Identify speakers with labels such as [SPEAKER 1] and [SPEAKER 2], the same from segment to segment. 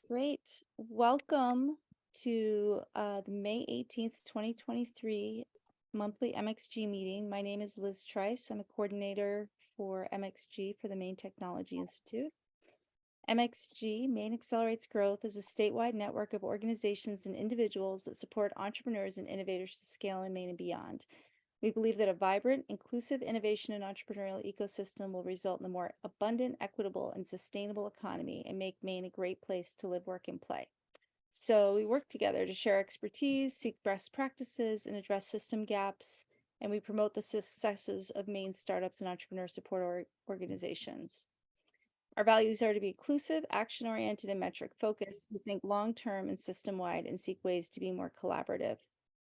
[SPEAKER 1] Great. Welcome to the May 18th, 2023 monthly MxG meeting. My name is Liz Trice. I'm a coordinator for MxG for the Maine Technology Institute. MxG, Maine Accelerates Growth, is a statewide network of organizations and individuals that support entrepreneurs and innovators to scale in Maine and beyond. We believe that a vibrant, inclusive innovation and entrepreneurial ecosystem will result in a more abundant, equitable, and sustainable economy and make Maine a great place to live, work, and play. So we work together to share expertise, seek best practices, and address system gaps, and we promote the successes of Maine startups and entrepreneur support organizations. Our values are to be inclusive, action-oriented, and metric-focused. We think long-term and system-wide and seek ways to be more collaborative.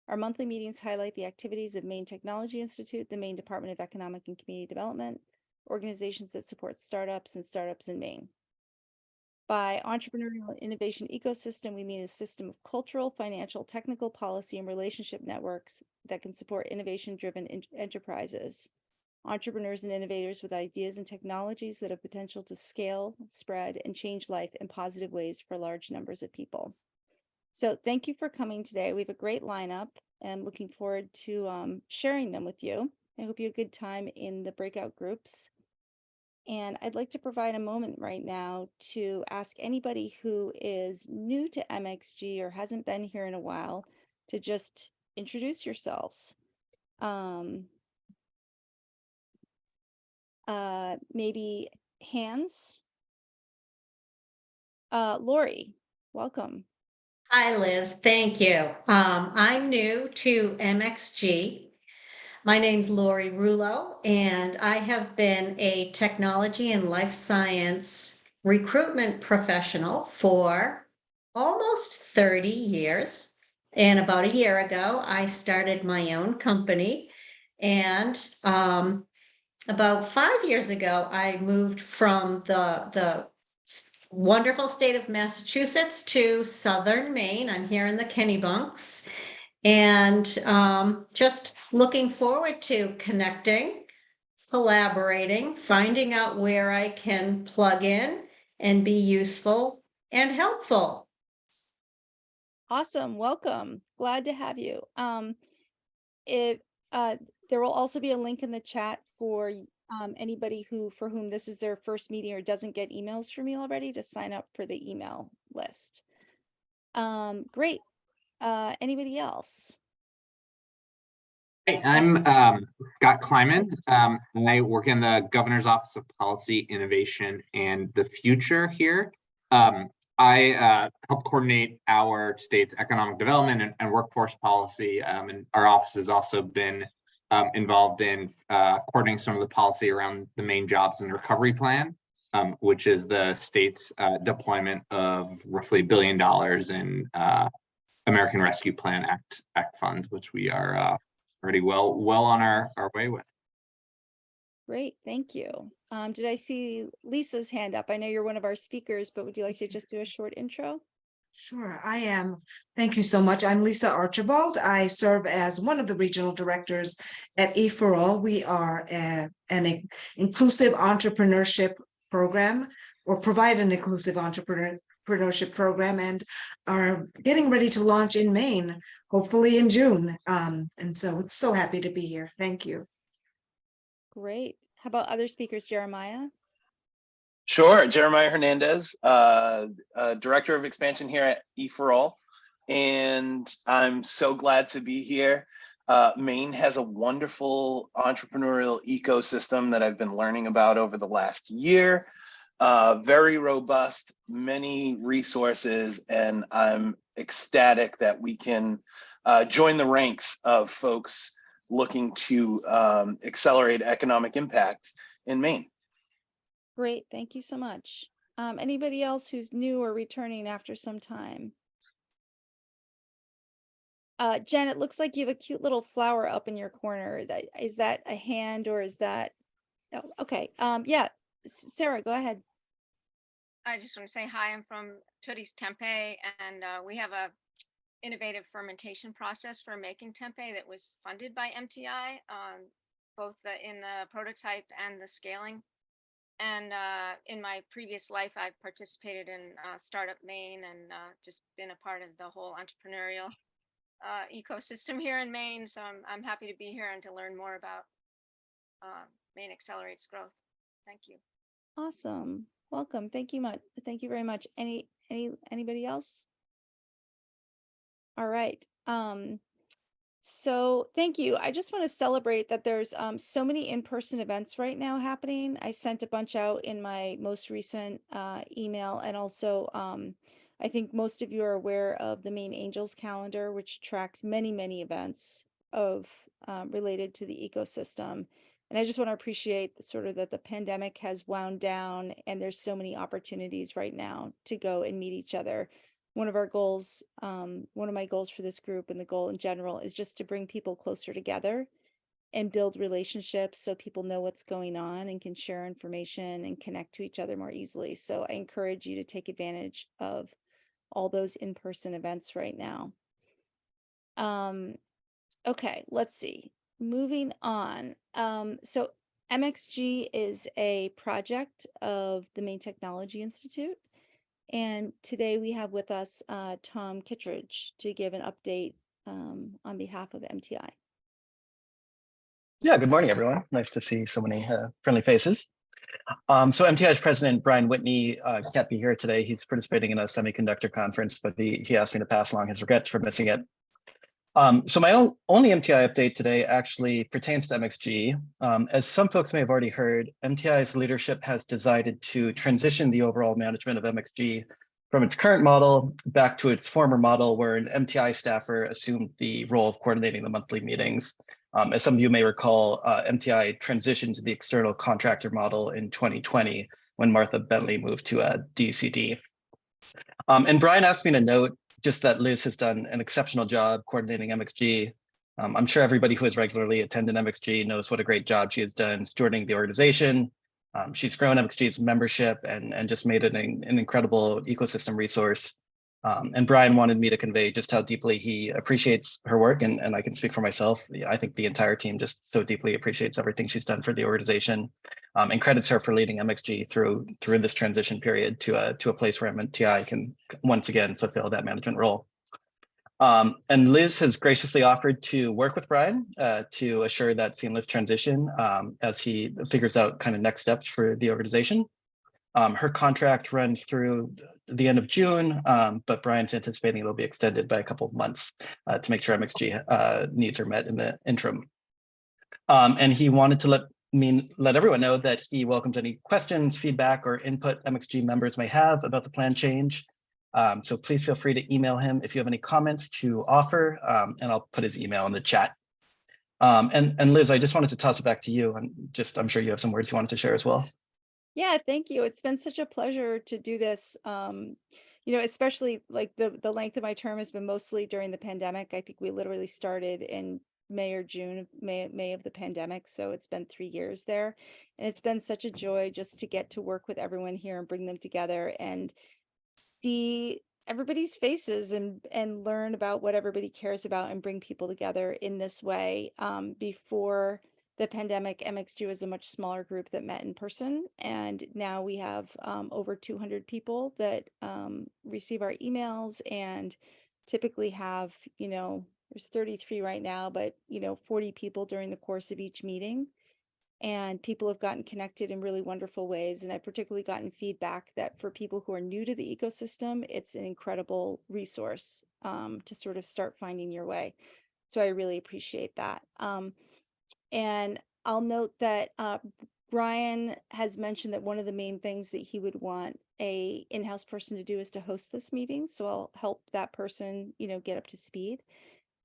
[SPEAKER 1] Our monthly meetings highlight the activities of Maine Technology Institute, the Maine Department of Economic and Community Development, organizations that support startups and startups in Maine. By entrepreneurial innovation ecosystem, we mean a system of cultural, financial, technical, policy, and relationship networks that can support innovation-driven enterprises, entrepreneurs and innovators with ideas and technologies that have potential to scale, spread, and change life in positive ways for large numbers of people. So thank you for coming today. We have a great lineup and I'm looking forward to sharing them with you. I hope you have a good time in the breakout groups. And I'd like to provide a moment right now to ask anybody who is new to MxG or hasn't been here in a while to just introduce yourselves. Maybe hands. Lori, welcome.
[SPEAKER 2] Hi, Liz. Thank you. I'm new to MxG. My name's Lori Rulo, and I have been a technology and life science recruitment professional for almost 30 years. And about a year ago, I started my own company. And about 5 years ago, I moved from the wonderful state of Massachusetts to southern Maine. I'm here in the Kennebunks, and just looking forward to connecting, collaborating, finding out where I can plug in and be useful and helpful.
[SPEAKER 1] Awesome. Welcome. Glad to have you. It there will also be a link in the chat for anybody for whom this is their first meeting or doesn't get emails from me already to sign up for the email list. Great. Anybody else?
[SPEAKER 3] Hey, I'm Scott Kleiman, and I work in the Governor's Office of Policy, Innovation, and the Future here. I help coordinate our state's economic development and workforce policy, and our office has also been involved in coordinating some of the policy around the Maine Jobs and Recovery Plan, which is the state's deployment of roughly $1 billion in American Rescue Plan Act funds, which we are already well on our way with.
[SPEAKER 1] Great, thank you. Did I see Lisa's hand up? I know you're one of our speakers, but would you like to just do a short intro?
[SPEAKER 4] Sure, I am. Thank you so much. I'm Lisa Archibald. I serve as one of the regional directors at EforAll. We are an inclusive entrepreneurship program, or provide an inclusive entrepreneurship program, and are getting ready to launch in Maine, hopefully in June. And so happy to be here. Thank you.
[SPEAKER 1] Great. How about other speakers, Jeremiah?
[SPEAKER 5] Sure, Jeremiah Hernandez, Director of Expansion here at EforAll, and I'm so glad to be here. Maine has a wonderful entrepreneurial ecosystem that I've been learning about over the last year. Very robust, many resources, and I'm ecstatic that we can join the ranks of folks looking to accelerate economic impact in Maine.
[SPEAKER 1] Great, thank you so much. Anybody else who's new or returning after some time? Jen, it looks like you have a cute little flower up in your corner. Is that a hand or is that? Oh, okay. Yeah, Sarah, go ahead.
[SPEAKER 6] I just want to say hi. I'm from Tootie's Tempeh, and we have a innovative fermentation process for making tempeh that was funded by MTI, both in the prototype and the scaling And in my previous life, I've participated in Startup Maine and just been a part of the whole entrepreneurial ecosystem here in Maine. So I'm happy to be here and to learn more about Maine Accelerates Growth. Thank you.
[SPEAKER 1] Awesome. Welcome. Thank you much. Thank you very much. Anybody else? All right. So thank you. I just want to celebrate that there's so many in-person events right now happening. I sent a bunch out in my most recent email, and also I think most of you are aware of the Maine Angels calendar, which tracks many, many events of related to the ecosystem. And I just want to appreciate sort of that the pandemic has wound down and there's so many opportunities right now to go and meet each other. One of our goals, one of my goals for this group and the goal in general is just to bring people closer together and build relationships so people know what's going on and can share information and connect to each other more easily. So I encourage you to take advantage of all those in-person events right now. Okay, let's see. Moving on. So MxG is a project of the Maine Technology Institute. And today we have with us Tom Kittredge to give an update on behalf of MTI.
[SPEAKER 7] Yeah, good morning, everyone. Nice to see so many friendly faces. So MTI's president, Brian Whitney, can't be here today. He's participating in a semiconductor conference, but he asked me to pass along his regrets for missing it. So my only MTI update today actually pertains to MxG. As some folks may have already heard, MTI's leadership has decided to transition the overall management of MxG from its current model back to its former model, where an MTI staffer assumed the role of coordinating the monthly meetings. As some of you may recall, MTI transitioned to the external contractor model in 2020 when Martha Bentley moved to DCD. And Brian asked me to note just that Liz has done an exceptional job coordinating MxG. I'm sure everybody who has regularly attended MxG knows what a great job she has done stewarding the organization. She's grown MxG's membership and just made it an incredible ecosystem resource. And Brian wanted me to convey just how deeply he appreciates her work, and I can speak for myself. I think the entire team just so deeply appreciates everything she's done for the organization, and credits her for leading MxG through this transition period to a place where MTI can once again fulfill that management role. And Liz has graciously offered to work with Brian to assure that seamless transition as he figures out kind of next steps for the organization. Her contract runs through the end of June, but Brian's anticipating it'll be extended by a couple of months to make sure MxG needs are met in the interim. And he wanted to let everyone know that he welcomes any questions, feedback, or input MxG members may have about the plan change. So please feel free to email him if you have any comments to offer, and I'll put his email in the chat. And Liz, I just wanted to toss it back to you, and I'm sure you have some words you wanted to share as well.
[SPEAKER 1] Yeah, thank you. It's been such a pleasure to do this. Especially like the length of my term has been mostly during the pandemic. I think we literally started in May or June, May of the pandemic. So it's been 3 years there. And it's been such a joy just to get to work with everyone here and bring them together and see everybody's faces and learn about what everybody cares about and bring people together in this way. Before the pandemic, MxG was a much smaller group that met in person, and now we have over 200 people that receive our emails and typically have, there's 33 right now, but 40 people during the course of each meeting. And people have gotten connected in really wonderful ways. And I've particularly gotten feedback that for people who are new to the ecosystem, it's an incredible resource to sort of start finding your way. So I really appreciate that. And I'll note that Brian has mentioned that one of the main things that he would want a in-house person to do is to host this meeting. So I'll help that person, get up to speed.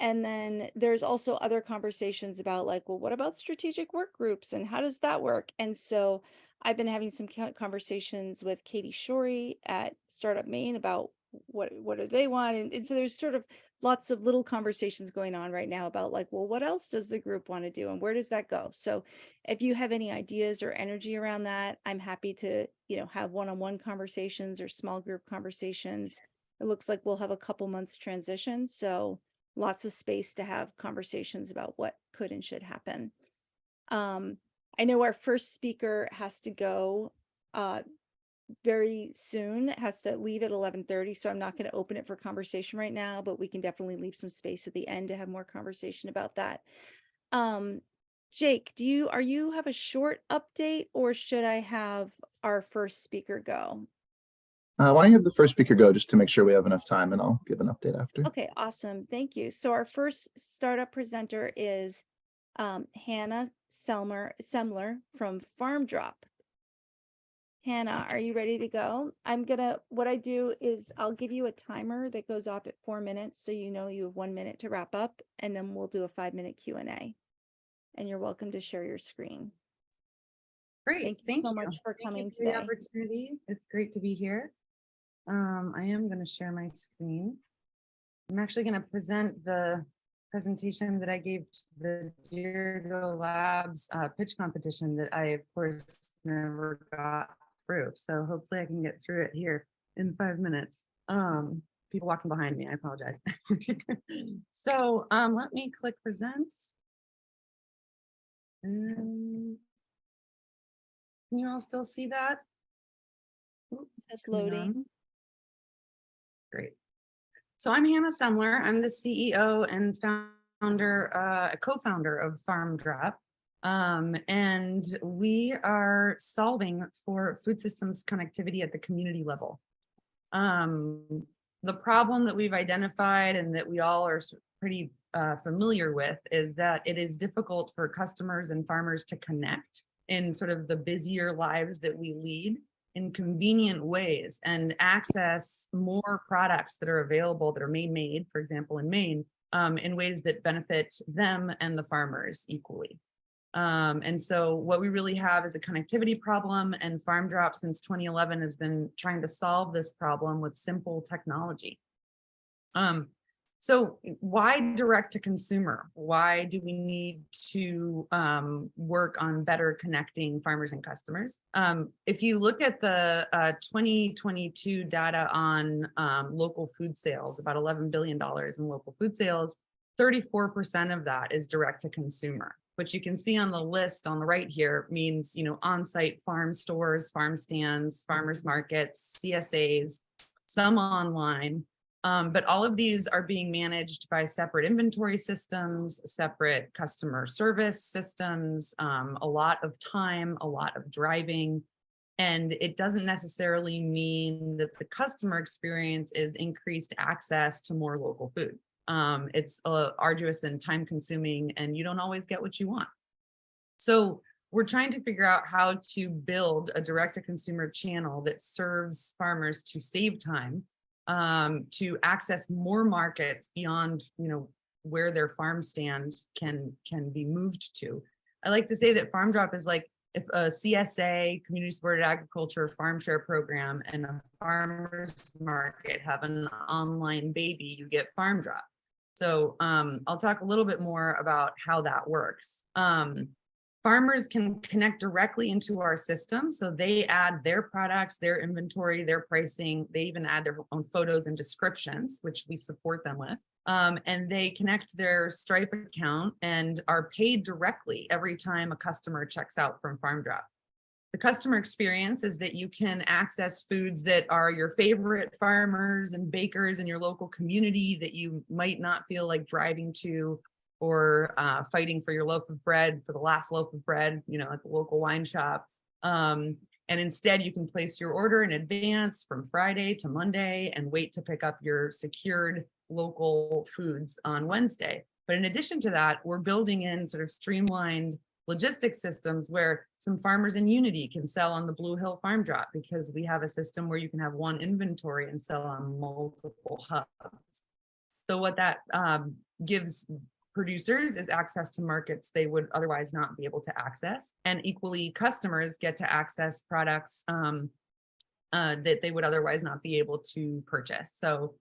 [SPEAKER 1] And then there's also other conversations about like, well, what about strategic work groups and how does that work? And so I've been having some conversations with Katie Shorey at Startup Maine about what do they want? And so there's sort of lots of little conversations going on right now about like, well, what else does the group want to do and where does that go? So if you have any ideas or energy around that, I'm happy to, have one-on-one conversations or small group conversations. It looks like we'll have a couple months transition. So lots of space to have conversations about what could and should happen. I know our first speaker has to go, very soon. It has to leave at 11:30, so I'm not going to open it for conversation right now, but we can definitely leave some space at the end to have more conversation about that. Jake, are you have a short update, or should I have our first speaker go?
[SPEAKER 8] Why don't you have the first speaker go just to make sure we have enough time, and I'll give an update after.
[SPEAKER 1] Okay, awesome. Thank you. So our first startup presenter is Hannah Semler from Farm Drop. Hannah, are you ready to go? What I do is I'll give you a timer that goes off at 4 minutes, so you know you have 1 minute to wrap up, and then we'll do a 5-minute Q&A. And you're welcome to share your screen.
[SPEAKER 9] Great.
[SPEAKER 1] Thank you so much for coming
[SPEAKER 9] today.
[SPEAKER 1] today.
[SPEAKER 9] The opportunity. It's great to be here. I am going to share my screen. I'm actually going to present the presentation that I gave to the Deergo Labs pitch competition that I, of course, never got through. So hopefully I can get through it here in 5 minutes. People walking behind me, I apologize. So let me click present. Can you all still see that?
[SPEAKER 1] It's loading.
[SPEAKER 9] Great. So I'm Hannah Semler. I'm the CEO and co-founder of Farm Drop. And we are solving for food systems connectivity at the community level. The problem that we've identified and that we all are pretty familiar with is that it is difficult for customers and farmers to connect in sort of the busier lives that we lead in convenient ways and access more products that are available that are Maine made, for example, in Maine, in ways that benefit them and the farmers equally. And so what we really have is a connectivity problem, and Farm Drop since 2011 has been trying to solve this problem with simple technology. So why direct to consumer? Why do we need to work on better connecting farmers and customers? If you look at the 2022 data on local food sales, about $11 billion in local food sales, 34% of that is direct to consumer. Which you can see on the list on the right here means, on-site farm stores, farm stands, farmers markets, CSAs, some online. But all of these are being managed by separate inventory systems, separate customer service systems, a lot of time, a lot of driving. And it doesn't necessarily mean that the customer experience is increased access to more local food. It's arduous and time consuming, and you don't always get what you want. So we're trying to figure out how to build a direct to consumer channel that serves farmers to save time, to access more markets beyond, where their farm stand can be moved to. I like to say that Farm Drop is like if a CSA, community supported agriculture farm share program, and a farmers market have an online baby, you get Farm Drop. So I'll talk a little bit more about how that works. Farmers can connect directly into our system. So they add their products, their inventory, their pricing. They even add their own photos and descriptions, which we support them with. And they connect their Stripe account and are paid directly every time a customer checks out from Farm Drop. The customer experience is that you can access foods that are your favorite farmers and bakers in your local community that you might not feel like driving to or fighting for your loaf of bread, for the last loaf of bread, at the local wine shop. And instead you can place your order in advance from Friday to Monday and wait to pick up your secured local foods on Wednesday. But in addition to that, we're building in sort of streamlined logistics systems where some farmers in Unity can sell on the Blue Hill Farm Drop because we have a system where you can have one inventory and sell on multiple hubs. So what that gives producers is access to markets they would otherwise not be able to access, and equally customers get to access products that they would otherwise not be able to purchase. So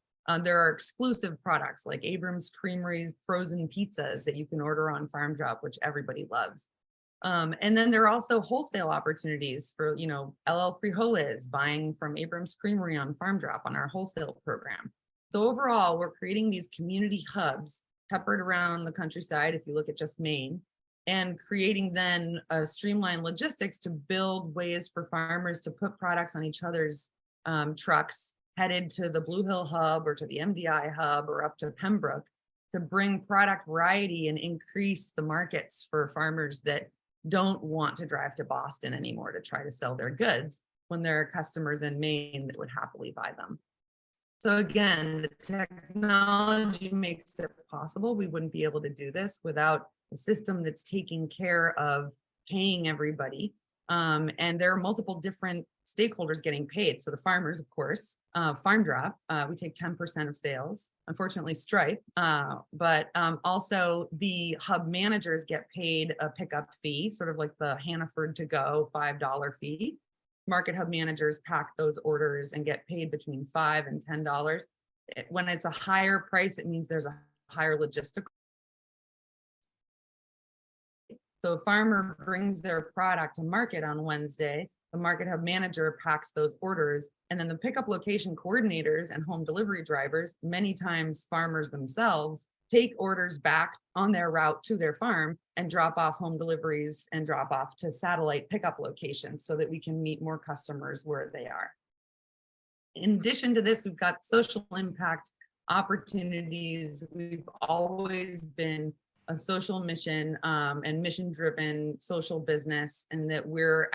[SPEAKER 9] there are exclusive products like Abrams Creamery's frozen pizzas that you can order on Farm Drop, which everybody loves. And then there are also wholesale opportunities for, LL Frijoles buying from Abrams Creamery on Farm Drop on our wholesale program. So overall, we're creating these community hubs peppered around the countryside, if you look at just Maine, and creating then a streamlined logistics to build ways for farmers to put products on each other's trucks headed to the Blue Hill hub or to the MDI hub or up to Pembroke to bring product variety and increase the markets for farmers that don't want to drive to Boston anymore to try to sell their goods when there are customers in Maine that would happily buy them. So again, the technology makes it possible. We wouldn't be able to do this without a system that's taking care of paying everybody. And there are multiple different stakeholders getting paid. So the farmers, of course, Farm Drop, we take 10% of sales, unfortunately Stripe, but also the hub managers get paid a pickup fee, sort of like the Hannaford to go $5 fee. Market hub managers pack those orders and get paid between $5 and $10. When it's a higher price, it means there's a higher logistical. So a farmer brings their product to market on Wednesday, the market hub manager packs those orders, and then the pickup location coordinators and home delivery drivers, many times farmers themselves, take orders back on their route to their farm and drop off home deliveries and drop off to satellite pickup locations so that we can meet more customers where they are. In addition to this, we've got social impact opportunities. We've always been a social mission and mission-driven social business, and that we're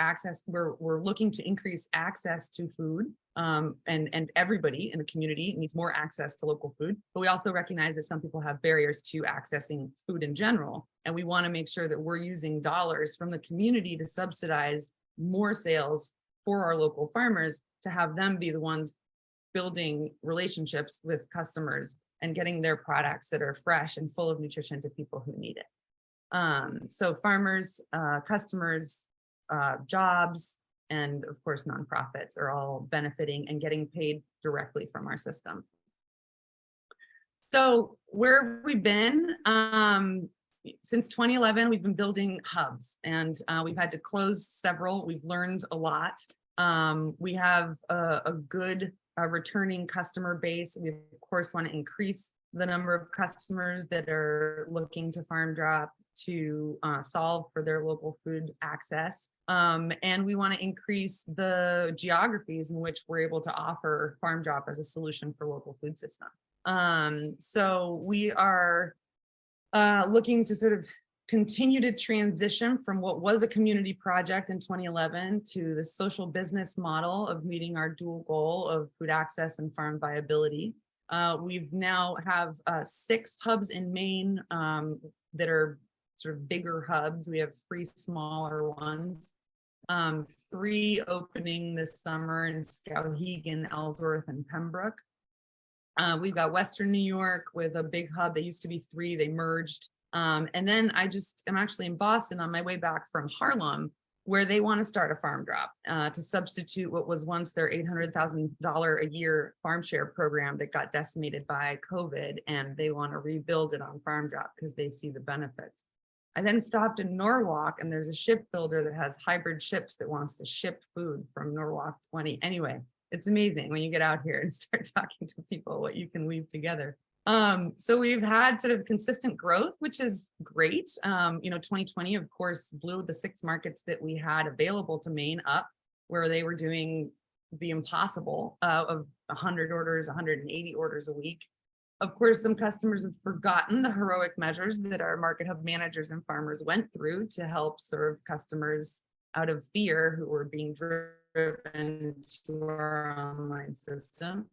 [SPEAKER 9] looking to increase access to food, and everybody in the community needs more access to local food. But we also recognize that some people have barriers to accessing food in general, and we want to make sure that we're using dollars from the community to subsidize more sales for our local farmers, to have them be the ones building relationships with customers and getting their products that are fresh and full of nutrition to people who need it. So farmers, customers, jobs, and of course, nonprofits are all benefiting and getting paid directly from our system. So where have we been? Since 2011, we've been building hubs, and we've had to close several. We've learned a lot. We have a good returning customer base. We of course want to increase the number of customers that are looking to Farm Drop to solve for their local food access. And we want to increase the geographies in which we're able to offer Farm Drop as a solution for local food system. So we are looking to sort of continue to transition from what was a community project in 2011 to the social business model of meeting our dual goal of food access and farm viability. We've now have 6 hubs in Maine that are sort of bigger hubs. We have 3 smaller ones, 3 opening this summer in Skowhegan, Ellsworth, and Pembroke. We've got Western New York with a big hub. They used to be 3, they merged. And then I'm actually in Boston on my way back from Harlem, where they want to start a Farm Drop to substitute what was once their $800,000 a year farm share program that got decimated by COVID, and they want to rebuild it on Farm Drop because they see the benefits. I then stopped in Norwalk, and there's a shipbuilder that has hybrid ships that wants to ship food from Norwalk 20. Anyway, it's amazing when you get out here and start talking to people what you can weave together. So we've had sort of consistent growth, which is great. 2020, of course, blew the 6 markets that we had available to Maine up, where they were doing the impossible of 100 orders, 180 orders a week. Of course, some customers have forgotten the heroic measures that our market hub managers and farmers went through to help serve customers out of fear who were being driven to our online system.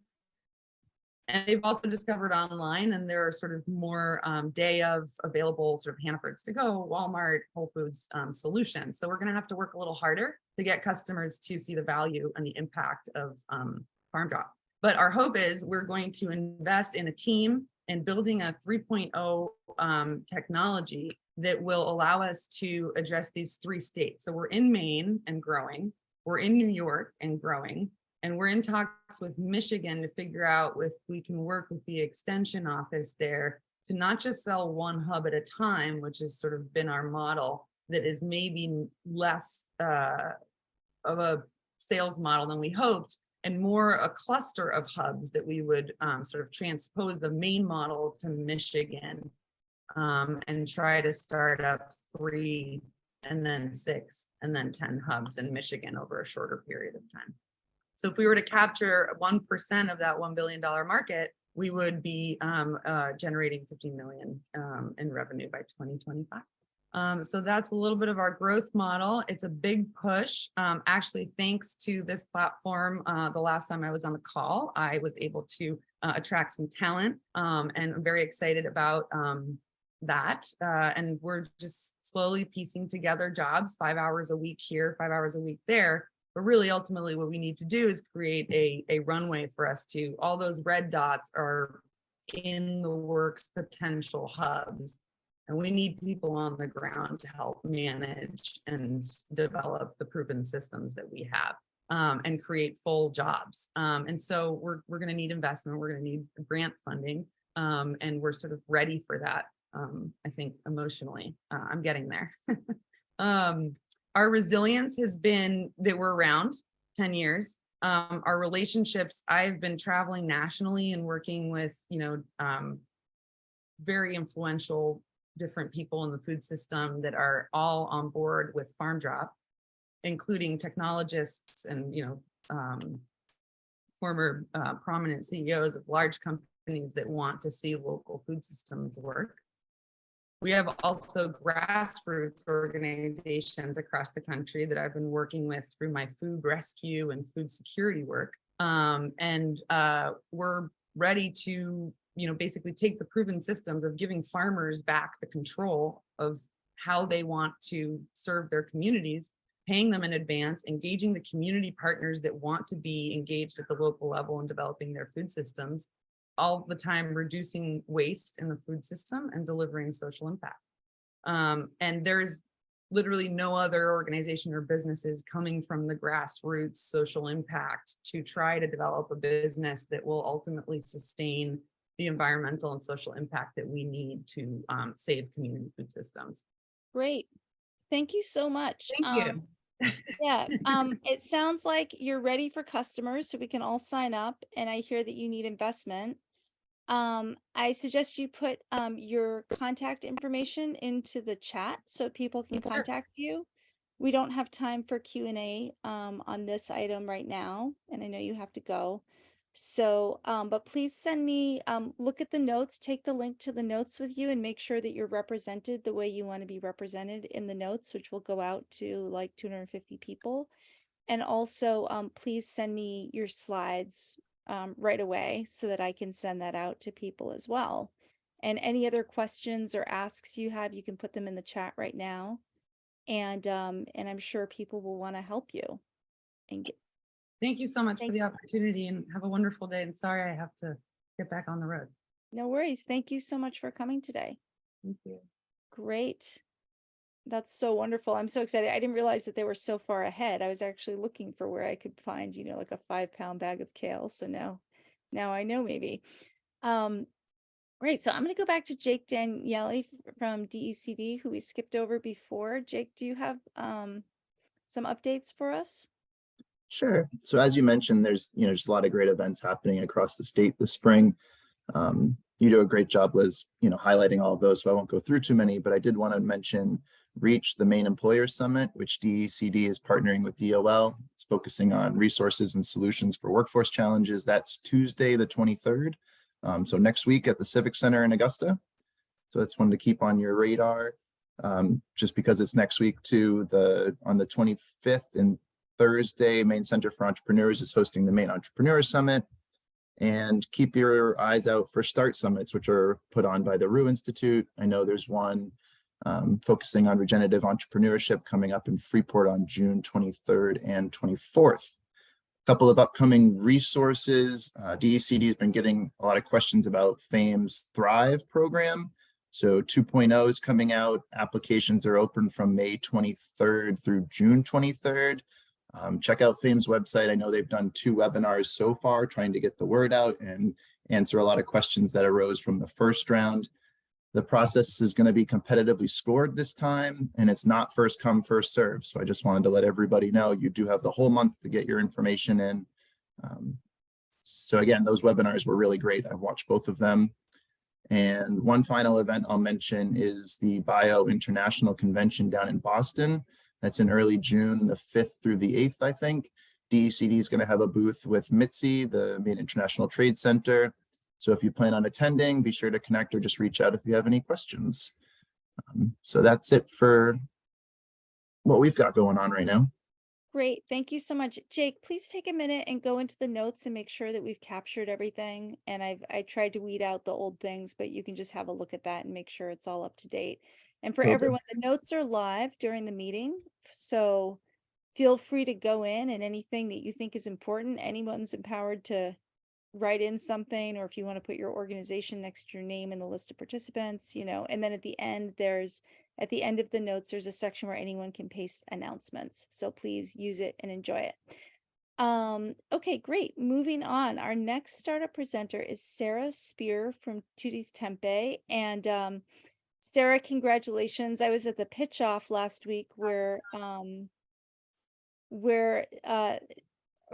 [SPEAKER 9] And they've also discovered online, and there are sort of more day of available sort of Hannafords to go, Walmart, Whole Foods solutions. So we're going to have to work a little harder to get customers to see the value and the impact of Farm Drop. But our hope is we're going to invest in a team and building a 3.0 technology that will allow us to address these 3 states. So we're in Maine and growing, we're in New York and growing, and we're in talks with Michigan to figure out if we can work with the extension office there to not just sell 1 hub at a time, which has sort of been our model that is maybe less of a sales model than we hoped, and more a cluster of hubs that we would sort of transpose the Maine model to Michigan and try to start up 3, and then 6, and then 10 hubs in Michigan over a shorter period of time. So if we were to capture 1% of that $1 billion market, we would be generating 50 million in revenue by 2025. So that's a little bit of our growth model. It's a big push. Actually, thanks to this platform, the last time I was on the call, I was able to attract some talent, and I'm very excited about that. And we're just slowly piecing together jobs, 5 hours a week here, 5 hours a week there. But really, ultimately, what we need to do is create a runway for us to, all those red dots are in the works potential hubs. And we need people on the ground to help manage and develop the proven systems that we have, and create full jobs. And so we're going to need investment. We're going to need grant funding. And we're sort of ready for that. I think emotionally, I'm getting there. Our resilience has been that we're around 10 years. Our relationships, I've been traveling nationally and working with, very influential different people in the food system that are all on board with Farm Drop, including technologists and, former prominent CEOs of large companies that want to see local food systems work. We have also grassroots organizations across the country that I've been working with through my food rescue and food security work. And we're ready to, basically take the proven systems of giving farmers back the control of how they want to serve their communities, paying them in advance, engaging the community partners that want to be engaged at the local level in developing their food systems, all the time reducing waste in the food system and delivering social impact. And there's literally no other organization or businesses coming from the grassroots social impact to try to develop a business that will ultimately sustain the environmental and social impact that we need to save community food systems.
[SPEAKER 1] Great. Thank you so much.
[SPEAKER 9] Thank you.
[SPEAKER 1] Yeah, it sounds like you're ready for customers, so we can all sign up, and I hear that you need investment. I suggest you put your contact information into the chat so people can
[SPEAKER 9] Sure.
[SPEAKER 1] contact you. We don't have time for Q&A on this item right now, and I know you have to go. So, but please send me, look at the notes, take the link to the notes with you, and make sure that you're represented the way you want to be represented in the notes, which will go out to like 250 people. And also, please send me your slides right away so that I can send that out to people as well. And any other questions or asks you have, you can put them in the chat right now. And I'm sure people will want to help you. And
[SPEAKER 9] Thank you so much for
[SPEAKER 1] Thank
[SPEAKER 9] the opportunity, and have a wonderful day. And sorry I have to get back on the road.
[SPEAKER 1] no worries. Thank you so much for coming today.
[SPEAKER 9] Thank you.
[SPEAKER 1] Great. That's so wonderful. I'm so excited. I didn't realize that they were so far ahead. I was actually looking for where I could find, like a 5-pound bag of kale. So now I know maybe. Great. So I'm going to go back to Jake Daniele from DECD, who we skipped over before. Jake, do you have some updates for us?
[SPEAKER 8] Sure. So as you mentioned, there's just a lot of great events happening across the state this spring. You do a great job, Liz, highlighting all of those, so I won't go through too many, but I did want to mention REACH, the Maine Employers Summit, which DECD is partnering with DOL. It's focusing on resources and solutions for workforce challenges. That's Tuesday, the 23rd. So next week at the Civic Center in Augusta. So that's one to keep on your radar, just because it's next week too. On the 25th and Thursday, Maine Center for Entrepreneurs is hosting the Maine Entrepreneur Summit. And keep your eyes out for START summits, which are put on by the Rue Institute. I know there's one focusing on regenerative entrepreneurship coming up in Freeport on June 23rd and 24th. A couple of upcoming resources. DECD has been getting a lot of questions about FAME's Thrive program. So 2.0 is coming out. Applications are open from May 23rd through June 23rd. Check out FAME's website. I know they've done 2 webinars so far, trying to get the word out and answer a lot of questions that arose from the first round. The process is going to be competitively scored this time, and it's not first come, first serve. So I just wanted to let everybody know you do have the whole month to get your information in. So again, those webinars were really great. I've watched both of them. And one final event I'll mention is the Bio International Convention down in Boston. That's in early June, the 5th through the 8th, I think. DECD is going to have a booth with MxG, the Maine International Trade Center. So if you plan on attending, be sure to connect or just reach out if you have any questions. So that's it for what we've got going on right now.
[SPEAKER 1] Great, thank you so much. Jake, please take a minute and go into the notes and make sure that we've captured everything. And I tried to weed out the old things, but you can just have a look at that and make sure it's all up to date. And for
[SPEAKER 8] Will do.
[SPEAKER 1] everyone, the notes are live during the meeting, so feel free to go in, and anything that you think is important, anyone's empowered to write in something, or if you want to put your organization next to your name in the list of participants, and then at the end of the notes, there's a section where anyone can paste announcements. So please use it and enjoy it. Okay, great. Moving on. Our next startup presenter is Sarah Spear from Tootie's Tempeh. And Sarah, congratulations. I was at the pitch off last week where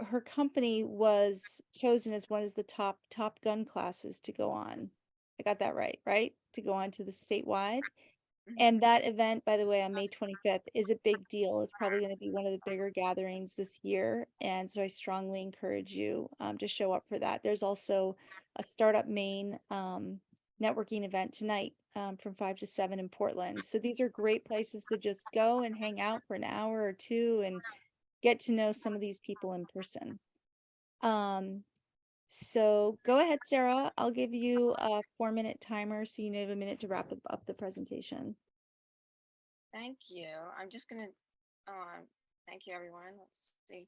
[SPEAKER 1] her company was chosen as one of the top gun classes to go on. I got that right? To go on to the statewide. And that event, by the way, on May 25th is a big deal. It's probably going to be one of the bigger gatherings this year. And so I strongly encourage you to show up for that. There's also a Startup Maine networking event tonight from 5 to 7 in Portland. So these are great places to just go and hang out for an hour or two and get to know some of these people in person. So go ahead, Sarah. I'll give you a 4-minute timer so you have a minute to wrap up the presentation.
[SPEAKER 6] Thank you. I'm just gonna, thank you, everyone. Let's see.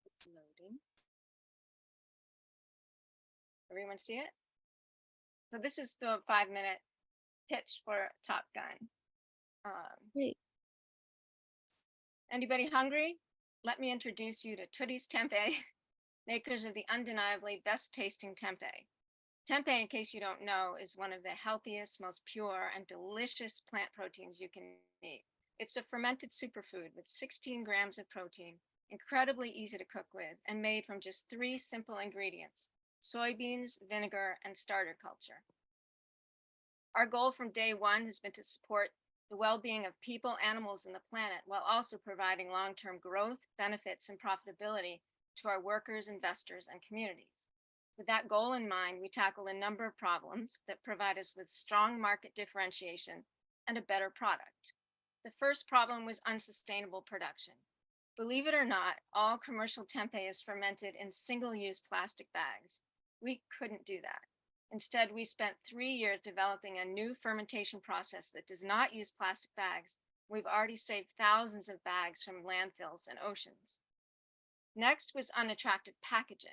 [SPEAKER 6] It's loading. Everyone see it? So this is the 5-minute pitch for Top Gun.
[SPEAKER 1] Great.
[SPEAKER 6] Anybody hungry? Let me introduce you to Tootie's Tempeh, makers of the undeniably best tasting tempeh. Tempeh, in case you don't know, is one of the healthiest, most pure, and delicious plant proteins you can eat. It's a fermented superfood with 16 grams of protein, incredibly easy to cook with, and made from just 3 simple ingredients: soybeans, vinegar, and starter culture. Our goal from day one has been to support the well-being of people, animals, and the planet, while also providing long-term growth, benefits, and profitability to our workers, investors, and communities. With that goal in mind, we tackle a number of problems that provide us with strong market differentiation and a better product. The first problem was unsustainable production. Believe it or not, all commercial tempeh is fermented in single-use plastic bags. We couldn't do that. Instead, we spent 3 years developing a new fermentation process that does not use plastic bags. We've already saved thousands of bags from landfills and oceans. Next was unattractive packaging.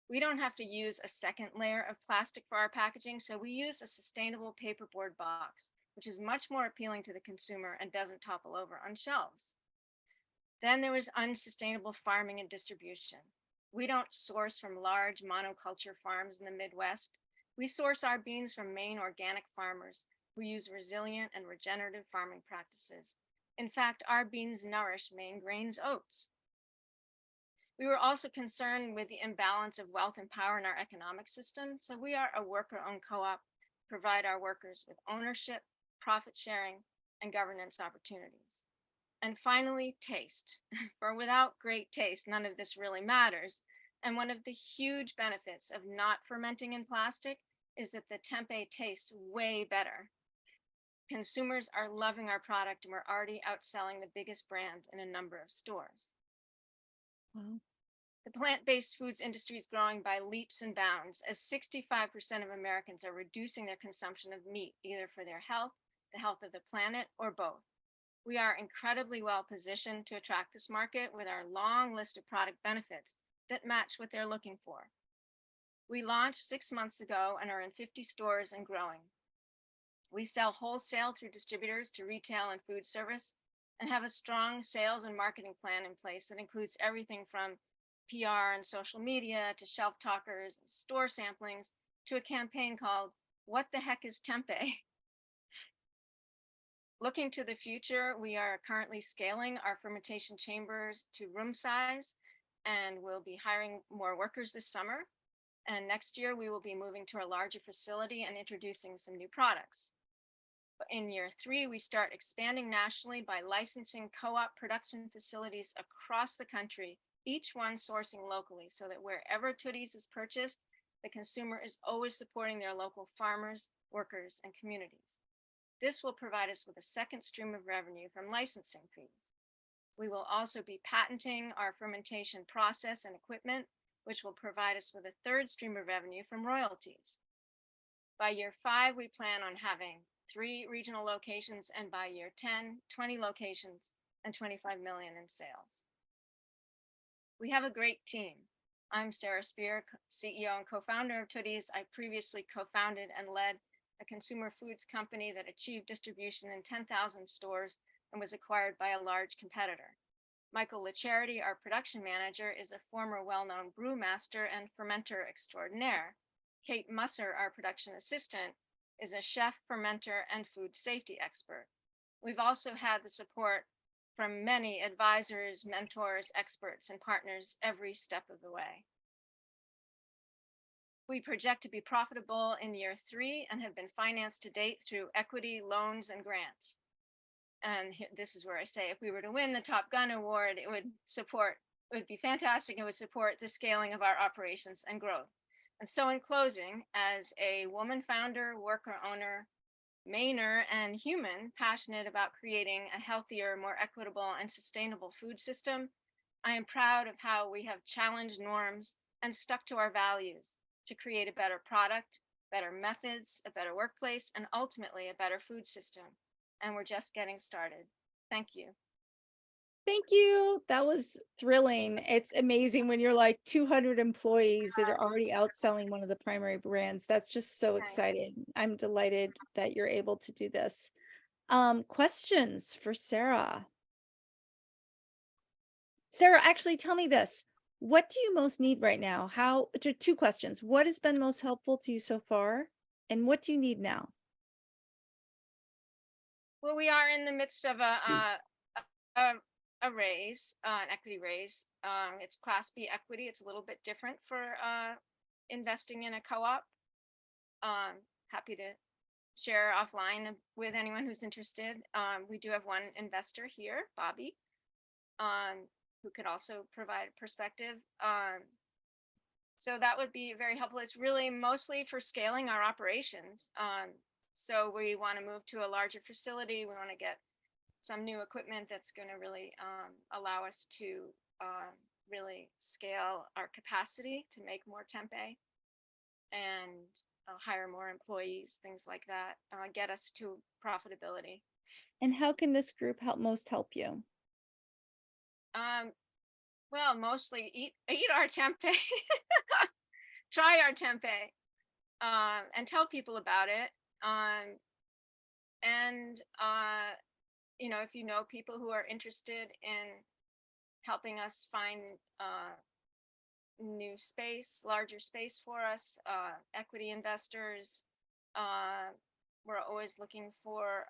[SPEAKER 6] We don't have to use a second layer of plastic for our packaging, so we use a sustainable paperboard box, which is much more appealing to the consumer and doesn't topple over on shelves. Then there was unsustainable farming and distribution. We don't source from large monoculture farms in the Midwest. We source our beans from Maine organic farmers who use resilient and regenerative farming practices. In fact, our beans nourish Maine grains oats. We were also concerned with the imbalance of wealth and power in our economic system, so we are a worker-owned co-op, provide our workers with ownership, profit sharing, and governance opportunities. And finally, taste. For without great taste, none of this really matters. And one of the huge benefits of not fermenting in plastic is that the tempeh tastes way better. Consumers are loving our product, and we're already outselling the biggest brand in a number of stores.
[SPEAKER 1] Wow.
[SPEAKER 6] The plant-based foods industry is growing by leaps and bounds, as 65% of Americans are reducing their consumption of meat, either for their health, the health of the planet, or both. We are incredibly well positioned to attract this market with our long list of product benefits that match what they're looking for. We launched 6 months ago and are in 50 stores and growing. We sell wholesale through distributors to retail and food service, and have a strong sales and marketing plan in place that includes everything from PR and social media to shelf talkers and store samplings to a campaign called "What the Heck is Tempeh?" Looking to the future, we are currently scaling our fermentation chambers to room size, and we'll be hiring more workers this summer. And next year, we will be moving to a larger facility and introducing some new products. In year 3, we start expanding nationally by licensing co-op production facilities across the country, each one sourcing locally, so that wherever Tooties is purchased, the consumer is always supporting their local farmers, workers, and communities. This will provide us with a second stream of revenue from licensing fees. We will also be patenting our fermentation process and equipment, which will provide us with a third stream of revenue from royalties. By year 5, we plan on having 3 regional locations, and by year 10, 20 locations and 25 million in sales. We have a great team. I'm Sarah Spear, CEO and co-founder of Tooties. I previously co-founded and led a consumer foods company that achieved distribution in 10,000 stores and was acquired by a large competitor. Michael LaCharity, our production manager, is a former well-known brewmaster and fermenter extraordinaire. Kate Musser, our production assistant, is a chef, fermenter, and food safety expert. We've also had the support from many advisors, mentors, experts, and partners every step of the way. We project to be profitable in year 3 and have been financed to date through equity, loans, and grants. And this is where I say, if we were to win the Top Gun Award, it would be fantastic. It would support the scaling of our operations and growth. And so in closing, as a woman founder, worker owner, Mainer, and human passionate about creating a healthier, more equitable, and sustainable food system, I am proud of how we have challenged norms and stuck to our values to create a better product, better methods, a better workplace, and ultimately a better food system. And we're just getting started. Thank you.
[SPEAKER 1] Thank you. That was thrilling. It's amazing when you're like 200 employees that are already outselling one of the primary brands. That's just so exciting. I'm delighted that you're able to do this. Questions for Sarah? Sarah, actually tell me this. What do you most need right now? Two questions. What has been most helpful to you so far? And what do you need now?
[SPEAKER 6] Well, we are in the midst of a raise, an equity raise. It's Class B equity. It's a little bit different for investing in a co-op. Happy to share offline with anyone who's interested. We do have one investor here, Bobby, who could also provide perspective. So that would be very helpful. It's really mostly for scaling our operations. So we want to move to a larger facility. We want to get some new equipment that's going to really allow us to really scale our capacity to make more tempeh and hire more employees, things like that, get us to profitability.
[SPEAKER 1] And how can this group most help you?
[SPEAKER 6] Well, mostly eat our tempeh, try our tempeh, and tell people about it. And you know, if you know people who are interested in helping us find new space, larger space for us, equity investors, we're always looking for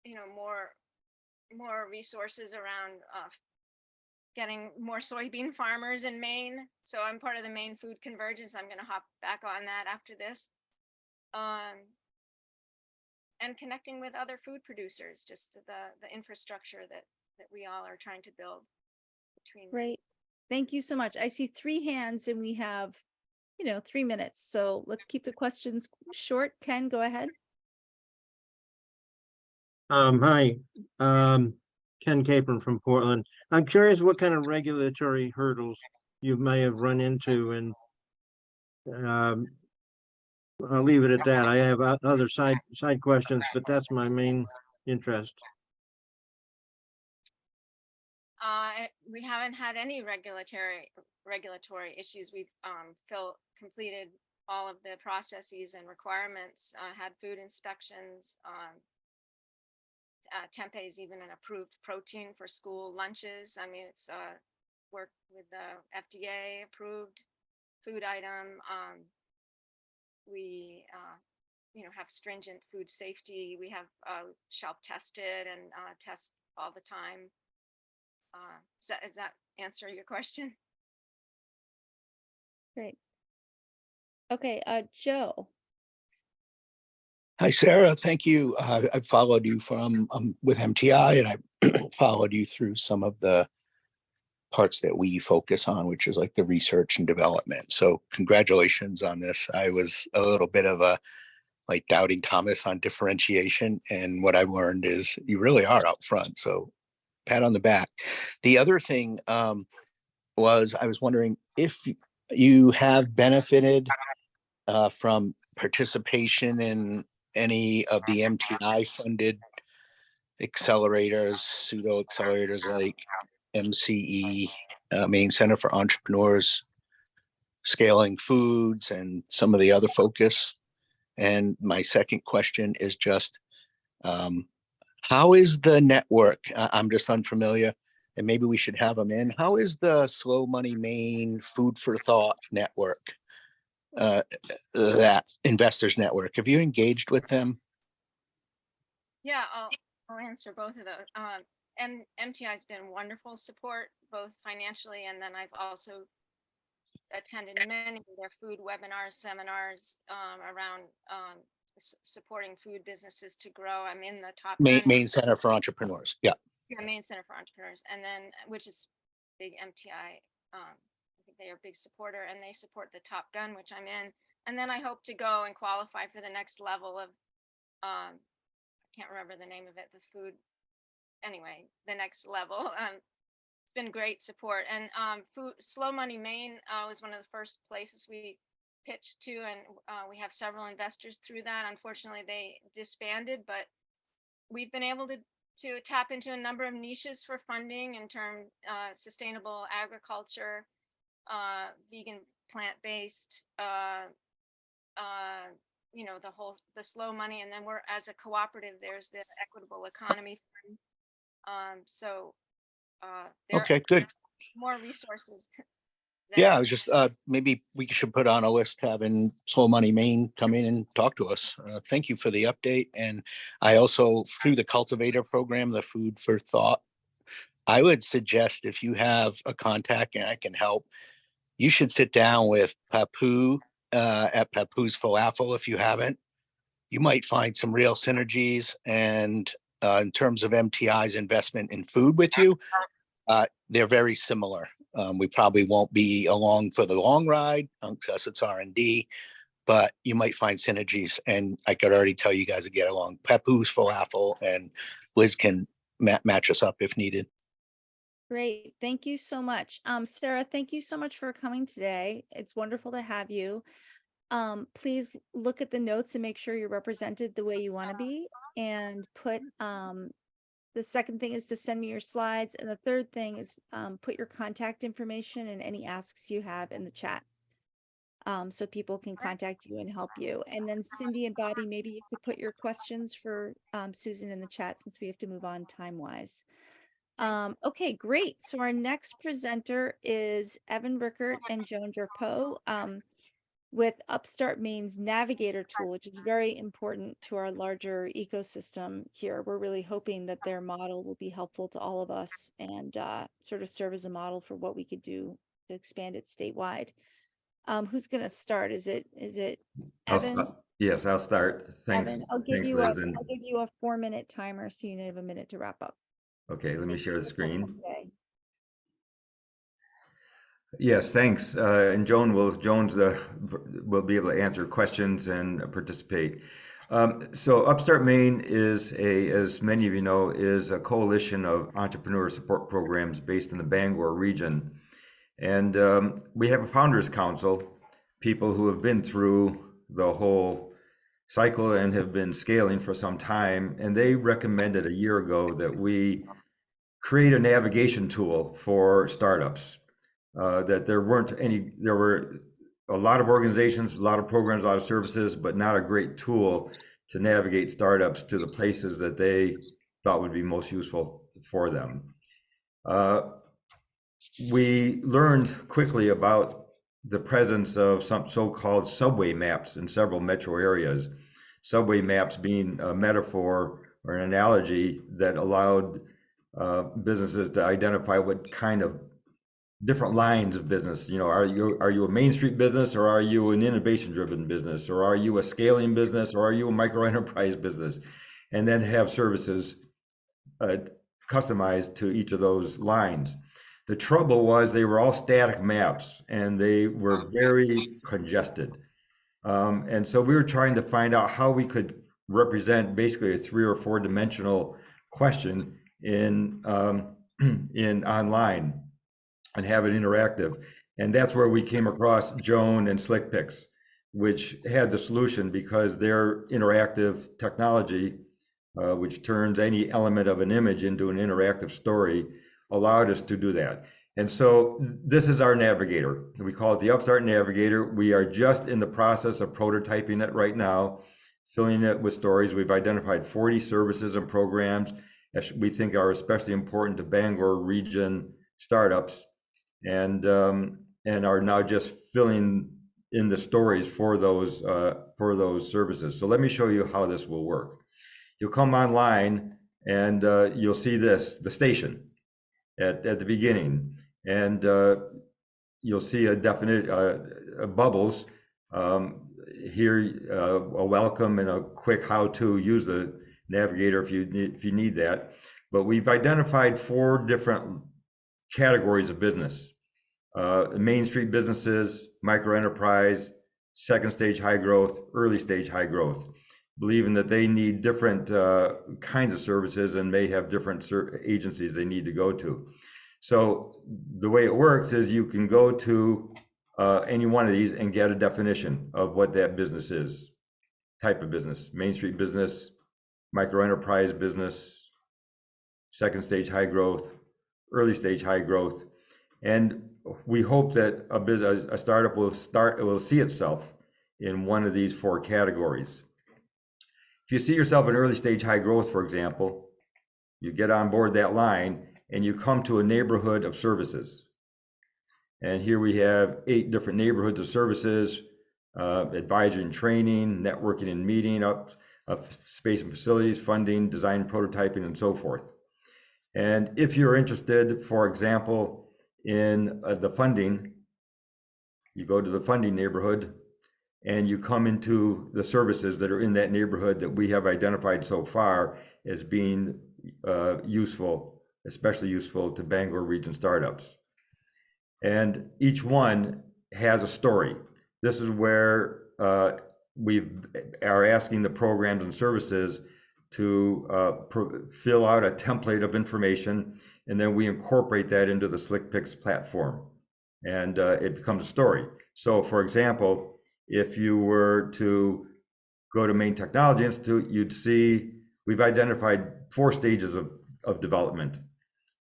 [SPEAKER 6] you know, more resources around getting more soybean farmers in Maine. So I'm part of the Maine Food Convergence. I'm going to hop back on that after this. And connecting with other food producers, just the infrastructure that we all are trying to build between.
[SPEAKER 1] Great. Thank you so much. I see 3 hands and we have, 3 minutes. So let's keep the questions short. Ken, go ahead.
[SPEAKER 10] Hi, Ken Capron from Portland. I'm curious what kind of regulatory hurdles you may have run into, and I'll leave it at that. I have other side questions, but that's my main interest.
[SPEAKER 6] We haven't had any regulatory issues. We've completed all of the processes and requirements, had food inspections. Tempeh is even an approved protein for school lunches. I mean, it's worked with the FDA approved food item. We have stringent food safety. We have shelf tested and test all the time. Does that answer your question?
[SPEAKER 1] Great. Okay, Joe.
[SPEAKER 11] Hi, Sarah. Thank you. I've followed you from with MTI, and I followed you through some of the parts that we focus on, which is like the research and development. So congratulations on this. I was a little bit of a like doubting Thomas on differentiation, and what I've learned is you really are out front. So pat on the back. The other thing was I was wondering if you have benefited from participation in any of the MTI funded accelerators, pseudo accelerators like MCE, Maine Center for Entrepreneurs, Scaling Foods, and some of the other focus. And my second question is just, how is the network? I'm just unfamiliar, and maybe we should have them in. How is the Slow Money Maine Food for Thought network? That investors network. Have you engaged with them?
[SPEAKER 6] Yeah, I'll answer both of those. MTI has been wonderful support, both financially, and then I've also attended many of their food webinars, seminars around supporting food businesses to grow. I'm in the top 10.
[SPEAKER 11] Maine Center for Entrepreneurs. Yeah.
[SPEAKER 6] Yeah, Maine Center for Entrepreneurs, and then which is big MTI. I think they are a big supporter, and they support the Top Gun, which I'm in. And then I hope to go and qualify for the next level of, I can't remember the name of it, the food. Anyway, the next level. It's been great support, and Slow Money Maine was one of the first places we pitched to, and we have several investors through that. Unfortunately, they disbanded, but we've been able to tap into a number of niches for funding in terms sustainable agriculture, vegan, plant-based, the slow money, and then we're as a cooperative. There's the equitable economy fund. There
[SPEAKER 11] Okay, good.
[SPEAKER 6] are more resources.
[SPEAKER 11] Yeah, I was just maybe we should put on a list having Slow Money Maine come in and talk to us. Thank you for the update. And I also, through the Cultivator program, the Food for Thought, I would suggest if you have a contact and I can help, you should sit down with Papu at Papu's Falafel if you haven't. You might find some real synergies. And in terms of MTI's investment in food with you, they're very similar. We probably won't be along for the long ride unless it's R&D, but you might find synergies. And I could already tell you guys to get along. Papu's Falafel, and Liz can match us up if needed.
[SPEAKER 1] Great. Thank you so much. Sarah, thank you so much for coming today. It's wonderful to have you. Please look at the notes and make sure you're represented the way you want to be, and put the second thing is to send me your slides. And the third thing is put your contact information and any asks you have in the chat. So people can contact you and help you. And then Cindy and Bobby, maybe you could put your questions for Susan in the chat, since we have to move on time-wise. Okay, great. So our next presenter is Evan Rickert and Joan Jarpeau with UpStart Maine's Navigator tool, which is very important to our larger ecosystem here. We're really hoping that their model will be helpful to all of us and sort of serve as a model for what we could do to expand it statewide. Who's going to start? Is it Evan?
[SPEAKER 12] Yes, I'll start. Thanks.
[SPEAKER 1] Evan, I'll give you a 4-minute timer, so you have a minute to wrap up.
[SPEAKER 12] Okay, let me share the screen.
[SPEAKER 1] Today.
[SPEAKER 12] Yes, thanks. And Jones will be able to answer questions and participate. So UpStart Maine is as many of you know, is a coalition of entrepreneur support programs based in the Bangor region. And we have a founders council, people who have been through the whole cycle and have been scaling for some time. And they recommended a year ago that we create a navigation tool for startups. That there were a lot of organizations, a lot of programs, a lot of services, but not a great tool to navigate startups to the places that they thought would be most useful for them. We learned quickly about the presence of some so-called subway maps in several metro areas. subway maps being a metaphor or an analogy that allowed businesses to identify what kind of different lines of business. You know, are you a Main Street business, or are you an innovation-driven business, or are you a scaling business, or are you a micro enterprise business? And then have services customized to each of those lines. The trouble was they were all static maps and they were very congested. And so we were trying to find out how we could represent basically a 3 or 4 dimensional question in online and have it interactive. And that's where we came across Joan and SlickPix, which had the solution because their interactive technology, which turns any element of an image into an interactive story, allowed us to do that. And so this is our navigator. We call it the UpStart Navigator. We are just in the process of prototyping it right now, filling it with stories. We've identified 40 services and programs that we think are especially important to Bangor region startups, and are now just filling in the stories for those services. So let me show you how this will work. You'll come online and you'll see the station at the beginning, and you'll see a definite bubbles here, a welcome and a quick how to use the navigator if you need that. But we've identified 4 different categories of business: Main Street businesses, micro enterprise, second stage high growth, early stage high growth, believing that they need different kinds of services and may have different agencies they need to go to. So the way it works is you can go to any one of these and get a definition of what that business is, type of business: Main Street business, micro enterprise business, second stage high growth, early stage high growth. And we hope that a startup will see itself in one of these 4 categories. If you see yourself in early stage high growth, for example, you get on board that line and you come to a neighborhood of services. And here we have 8 different neighborhoods of services: advisory and training, networking and meeting, up space and facilities, funding, design, prototyping, and so forth. And if you're interested, for example, in the funding, you go to the funding neighborhood and you come into the services that are in that neighborhood that we have identified so far as being useful, especially useful to Bangor region startups. And each one has a story. This is where we are asking the programs and services to fill out a template of information, and then we incorporate that into the SlickPix platform, and it becomes a story. So for example, if you were to go to Maine Technology Institute, you'd see we've identified 4 stages of development,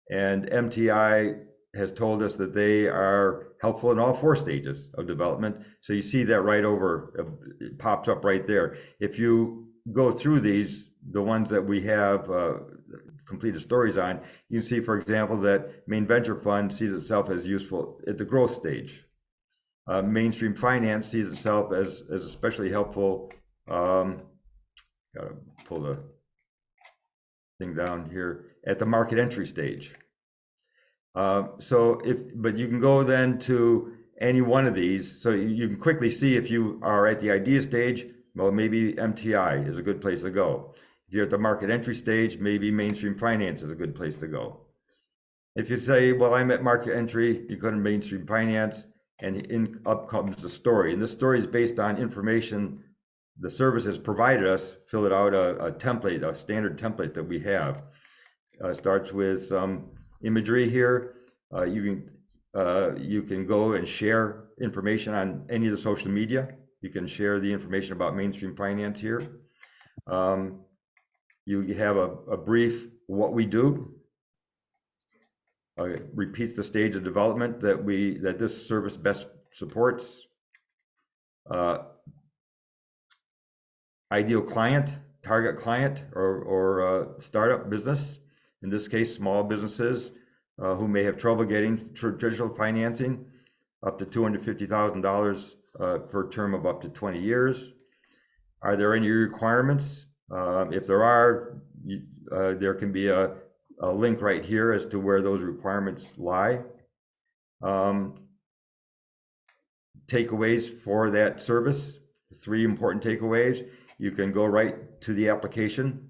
[SPEAKER 12] and MTI has told us that they are helpful in all 4 stages of development. So you see that right over, it pops up right there. If you go through these, the ones that we have completed stories on, you can see, for example, that Maine Venture Fund sees itself as useful at the growth stage. Mainstream Finance sees itself as especially helpful. Gotta pull the thing down here, at the market entry stage. But you can go then to any one of these, so you can quickly see if you are at the idea stage. Well, maybe MTI is a good place to go. If you're at the market entry stage, maybe Mainstream Finance is a good place to go. If you say, well, I'm at market entry, you go to Mainstream Finance, and up comes the story. And this story is based on information the services provided us, fill it out, a template, a standard template that we have. Starts with some imagery here. You can go and share information on any of the social media. You can share the information about Mainstream Finance here. You have a brief what we do. Repeats the stage of development that this service best supports. Ideal client, target client, or startup business. In this case, small businesses who may have trouble getting traditional financing, up to $250,000 per term of up to 20 years. Are there any requirements? If there are, there can be a link right here as to where those requirements lie. Takeaways for that service, 3 important takeaways. You can go right to the application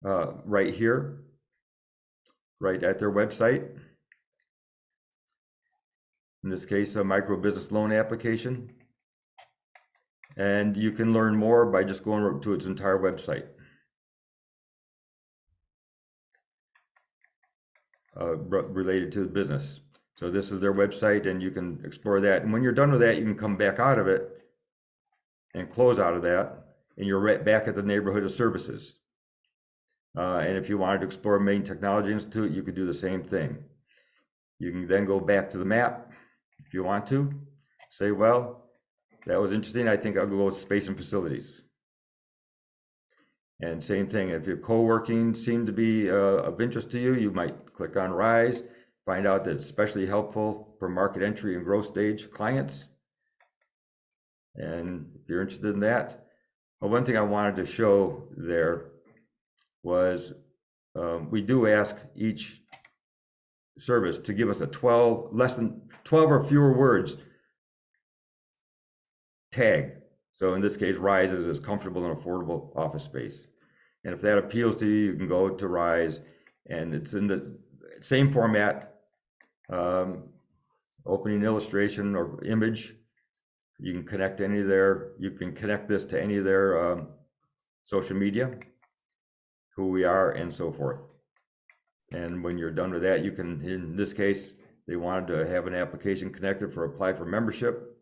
[SPEAKER 12] right here, right at their website. In this case, a micro business loan application. And you can learn more by just going to its entire website. Related to the business. So this is their website and you can explore that. And when you're done with that, you can come back out of it and close out of that. And you're right back at the neighborhood of services. And if you wanted to explore Maine Technology Institute, you could do the same thing. You can then go back to the map if you want to. Say, well, that was interesting. I think I'll go with space and facilities. And same thing, if your co-working seemed to be of interest to you, you might click on Rise, find out that it's especially helpful for market entry and growth stage clients. And if you're interested in that, well, one thing I wanted to show there was we do ask each service to give us a less than 12 or fewer words tag. So in this case, Rise is comfortable and affordable office space. And if that appeals to you, you can go to Rise, and it's in the same format, opening illustration or image. You can connect any of their, you can connect this to any of their social media, who we are, and so forth. And when you're done with that, you can, in this case, they wanted to have an application connected for apply for membership.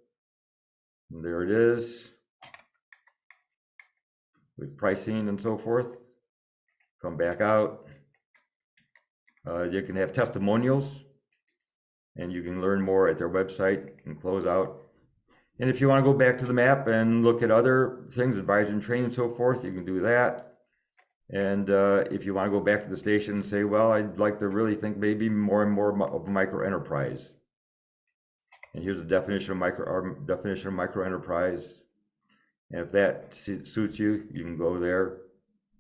[SPEAKER 12] And there it is, with pricing and so forth. Come back out. You can have testimonials, and you can learn more at their website and close out. And if you want to go back to the map and look at other things, advisory and training and so forth, you can do that. And if you want to go back to the station and say, well, I'd like to really think maybe more and more of micro enterprise. And here's the definition of micro enterprise. And if that suits you, you can go there.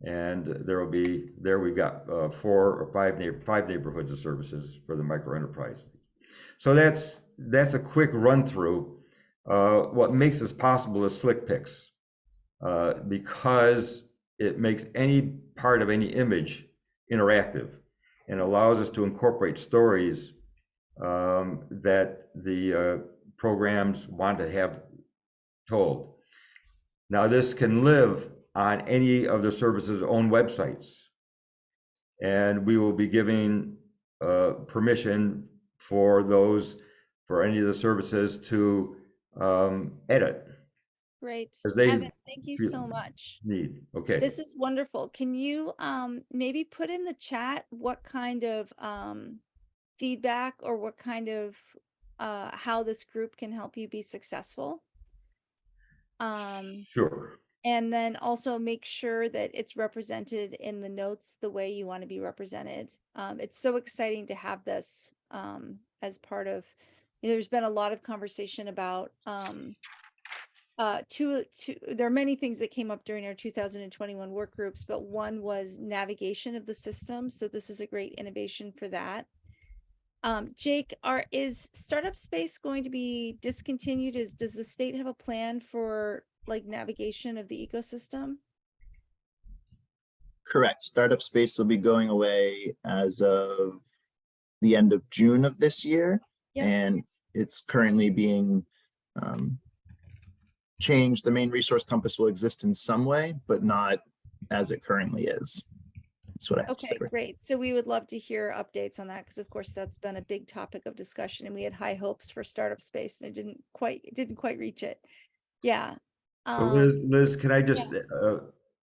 [SPEAKER 12] And there will be, there we've got 4 or 5 neighborhoods of services for the micro enterprise. So that's a quick run through. What makes this possible is Slick Picks, because it makes any part of any image interactive and allows us to incorporate stories that the programs want to have told. Now, this can live on any of the services' own websites, and we will be giving permission for those, for any of the services to edit.
[SPEAKER 1] Great.
[SPEAKER 12] As they
[SPEAKER 1] Evan, thank you so much.
[SPEAKER 12] need. Okay.
[SPEAKER 1] This is wonderful. Can you maybe put in the chat what kind of feedback or what kind of how this group can help you be successful?
[SPEAKER 12] Sure.
[SPEAKER 1] And then also make sure that it's represented in the notes the way you want to be represented. It's so exciting to have this as part of, there's been a lot of conversation about there are many things that came up during our 2021 work groups, but one was navigation of the system. So this is a great innovation for that. Jake, is Startup Space going to be discontinued? Does the state have a plan for like navigation of the ecosystem?
[SPEAKER 8] Correct. Startup Space will be going away as of the end of June of this year.
[SPEAKER 1] Yeah.
[SPEAKER 8] And it's currently being changed. The main resource compass will exist in some way, but not as it currently is. That's what I have to say.
[SPEAKER 1] Okay, great. So we would love to hear updates on that, because of course that's been a big topic of discussion, and we had high hopes for Startup Space, and it didn't quite reach it. Yeah.
[SPEAKER 12] So Liz, can I just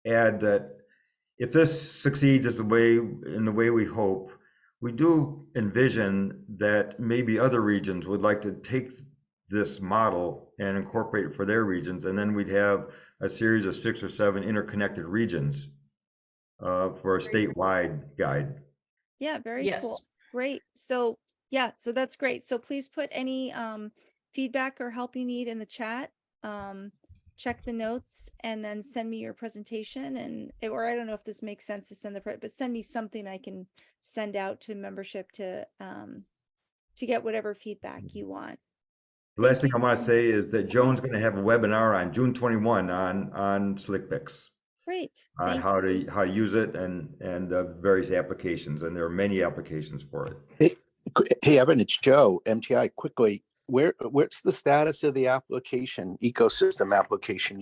[SPEAKER 12] add that if this succeeds in the way we hope, we do envision that maybe other regions would like to take this model and incorporate it for their regions, and then we'd have a series of 6 or 7 interconnected regions for a statewide guide.
[SPEAKER 1] Yeah, very cool. Great. So yeah, so that's great. So please put any feedback or help you need in the chat. check the notes and then send me your presentation or I don't know if this makes sense to send but send me something I can send out to membership to get whatever feedback you want.
[SPEAKER 12] The last
[SPEAKER 1] Thank
[SPEAKER 12] thing I want to say is that Joan's going to have a webinar on June 21 on SlickPix,
[SPEAKER 1] Great.
[SPEAKER 12] on
[SPEAKER 1] Thank
[SPEAKER 12] how
[SPEAKER 1] you.
[SPEAKER 12] to use it and various applications, and there are many applications for it.
[SPEAKER 11] Hey, Evan, it's Joe, MTI. Quickly, what's the status of the application, ecosystem application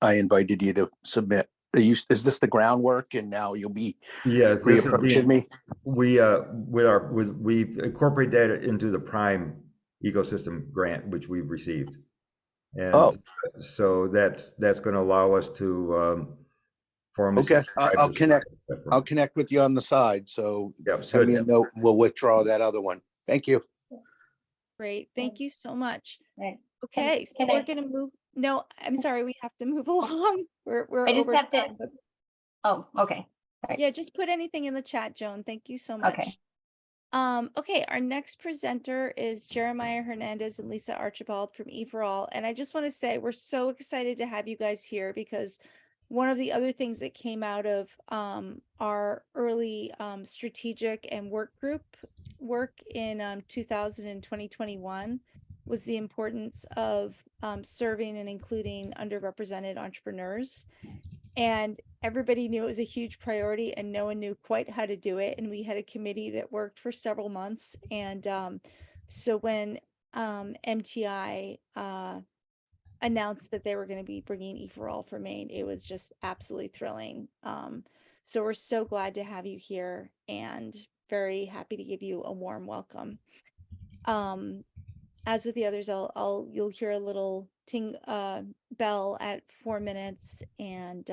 [SPEAKER 11] I invited you to submit? Is this the groundwork and now you'll be
[SPEAKER 12] Yes, this is
[SPEAKER 11] reapproaching me?
[SPEAKER 12] we we've incorporated that into the Prime ecosystem grant, which we've received.
[SPEAKER 11] Oh,
[SPEAKER 12] And so that's going to allow us to formally
[SPEAKER 11] okay.
[SPEAKER 12] subscribe
[SPEAKER 11] I'll
[SPEAKER 12] to
[SPEAKER 11] connect.
[SPEAKER 12] that
[SPEAKER 11] I'll
[SPEAKER 12] program.
[SPEAKER 11] connect with you on the side. So
[SPEAKER 12] Yep,
[SPEAKER 11] send me a
[SPEAKER 12] good.
[SPEAKER 11] note. We'll withdraw that other one. Thank you.
[SPEAKER 1] Great. Thank you so much.
[SPEAKER 13] Right.
[SPEAKER 1] Okay, so
[SPEAKER 13] Can
[SPEAKER 1] we're
[SPEAKER 13] I-
[SPEAKER 1] gonna move. No, I'm sorry, we have to move along. We're
[SPEAKER 13] I just
[SPEAKER 1] over
[SPEAKER 13] have to-
[SPEAKER 1] time, but
[SPEAKER 13] Oh, okay. All right.
[SPEAKER 1] yeah, just put anything in the chat, Joan. Thank you so
[SPEAKER 13] Okay.
[SPEAKER 1] much. Okay, our next presenter is Jeremiah Hernandez and Lisa Archibald from EforAll. And I just want to say we're so excited to have you guys here because one of the other things that came out of our early strategic and work group work in 2000 and 2021 was the importance of serving and including underrepresented entrepreneurs. And everybody knew it was a huge priority and no one knew quite how to do it. And we had a committee that worked for several months. And so when MTI announced that they were going to be bringing EforAll for Maine, it was just absolutely thrilling. So we're so glad to have you here and very happy to give you a warm welcome. As with the others, you'll hear a little ting bell at 4 minutes, and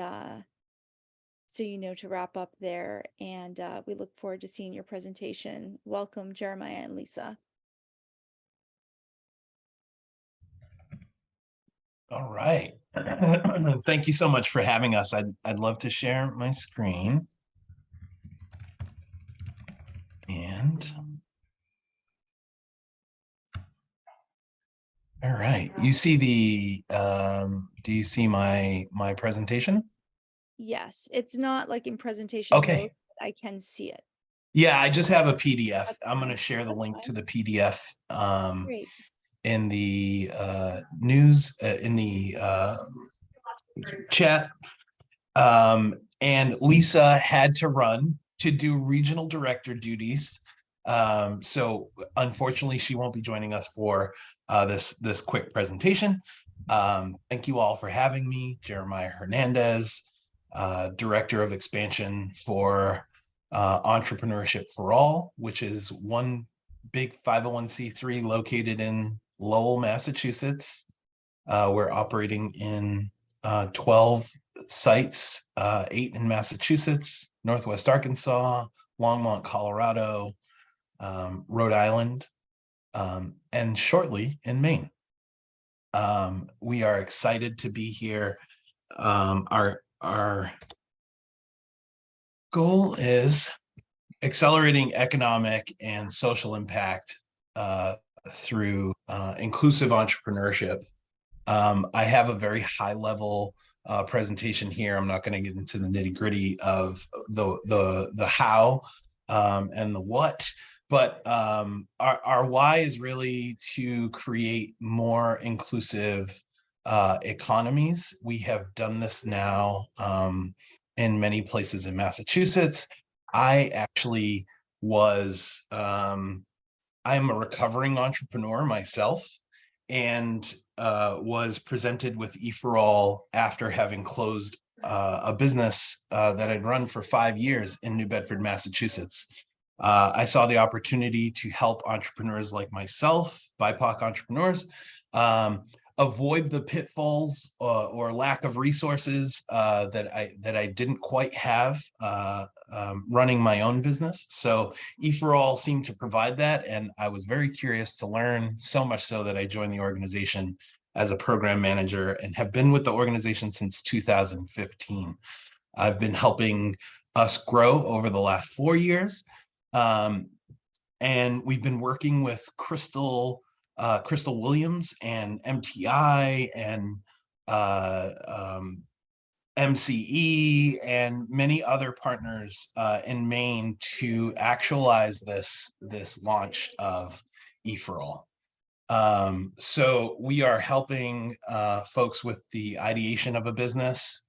[SPEAKER 1] so you know to wrap up there. And we look forward to seeing your presentation. Welcome, Jeremiah and Lisa.
[SPEAKER 5] All right. Thank you so much for having us. I'd love to share my screen. And all right, you see do you see my presentation?
[SPEAKER 1] Yes, it's not like in presentation
[SPEAKER 5] Okay.
[SPEAKER 1] mode, but I can see it.
[SPEAKER 5] Yeah, I just have a PDF.
[SPEAKER 1] That's
[SPEAKER 5] I'm going to
[SPEAKER 1] fine.
[SPEAKER 5] share the
[SPEAKER 1] That's
[SPEAKER 5] link
[SPEAKER 1] fine.
[SPEAKER 5] to the PDF
[SPEAKER 1] Great.
[SPEAKER 5] in the news in the chat. And Lisa had to run to do regional director duties. So unfortunately, she won't be joining us for this quick presentation. Thank you all for having me. Jeremiah Hernandez, Director of Expansion for Entrepreneurship for All, which is one big 501c3 located in Lowell, Massachusetts. We're operating in 12 sites, 8 in Massachusetts, Northwest Arkansas, Longmont, Colorado, Rhode Island, and shortly in Maine. We are excited to be here. Our goal is accelerating economic and social impact through inclusive entrepreneurship. I have a very high level presentation here. I'm not going to get into the nitty gritty of the how and the what, but our why is really to create more inclusive economies. We have done this now in many places in Massachusetts. I actually was, I'm a recovering entrepreneur myself, and was presented with EforAll after having closed a business that I'd run for 5 years in New Bedford, Massachusetts. I saw the opportunity to help entrepreneurs like myself, BIPOC entrepreneurs, avoid the pitfalls or lack of resources that I didn't quite have running my own business. So EforAll seemed to provide that, and I was very curious to learn, so much so that I joined the organization as a program manager and have been with the organization since 2015. I've been helping us grow over the last 4 years, and we've been working with Crystal Williams and MTI and MCE and many other partners in Maine to actualize this launch of EforAll. So we are helping folks with the ideation of a business,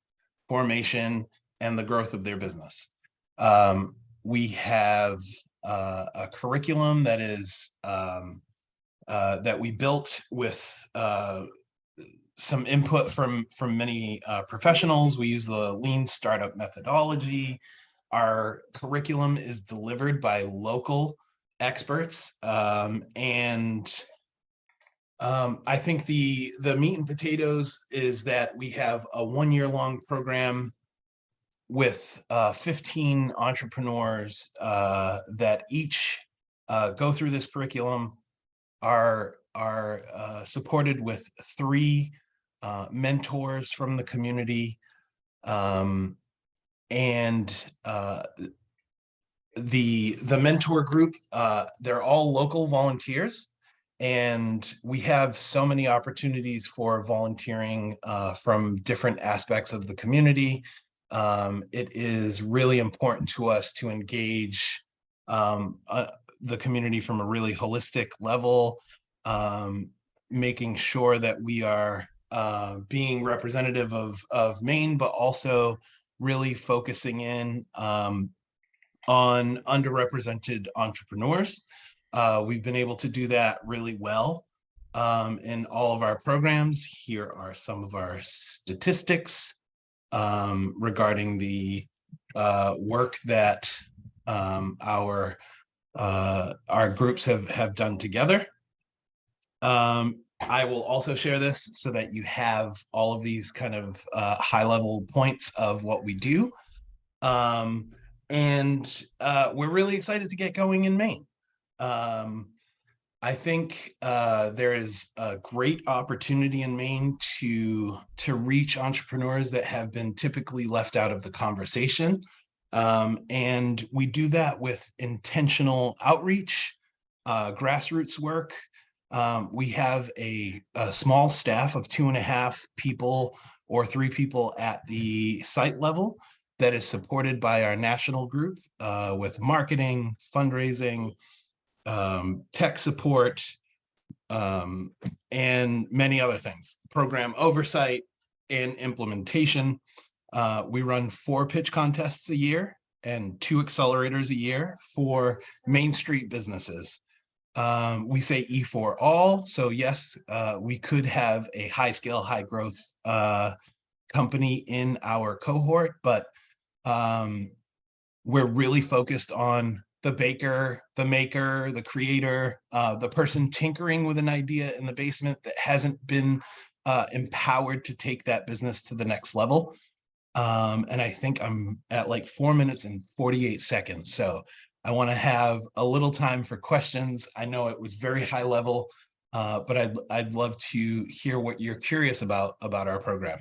[SPEAKER 5] formation, and the growth of their business. We have a curriculum that is that we built with some input from many professionals. We use the lean startup methodology. Our curriculum is delivered by local experts, and I think the meat and potatoes is that we have a 1-year-long program with 15 entrepreneurs that each go through this curriculum, are supported with 3 mentors from the community, and the mentor group, they're all local volunteers, and we have so many opportunities for volunteering from different aspects of the community. It is really important to us to engage the community from a really holistic level, making sure that we are being representative of Maine, but also really focusing in on underrepresented entrepreneurs. We've been able to do that really well in all of our programs. Here are some of our statistics regarding the work that our groups have done together. I will also share this so that you have all of these kind of high-level points of what we do. And we're really excited to get going in Maine. I think there is a great opportunity in Maine to reach entrepreneurs that have been typically left out of the conversation. And we do that with intentional outreach, grassroots work. We have a small staff of 2.5 people or 3 people at the site level that is supported by our national group with marketing, fundraising, tech support, and many other things, program oversight and implementation. We run 4 pitch contests a year and 2 accelerators a year for Main Street businesses. We say EforAll, so yes, we could have a high scale, high growth company in our cohort, but we're really focused on the baker, the maker, the creator, the person tinkering with an idea in the basement that hasn't been empowered to take that business to the next level. And I think I'm at like 4 minutes and 48 seconds. So I want to have a little time for questions. I know it was very high level, but I'd love to hear what you're curious about our program.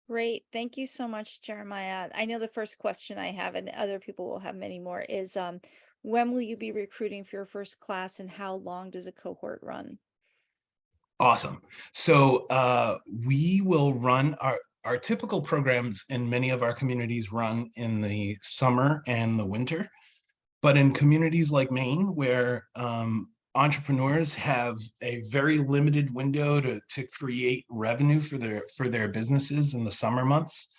[SPEAKER 1] Great. Thank you so much, Jeremiah. I know the first question I have, and other people will have many more, is when will you be recruiting for your first class, and how long does a cohort run?
[SPEAKER 5] Awesome. So we will run our typical programs in many of our communities run in the summer and the winter. But in communities like Maine, where entrepreneurs have a very limited window to create revenue for their businesses in the summer months,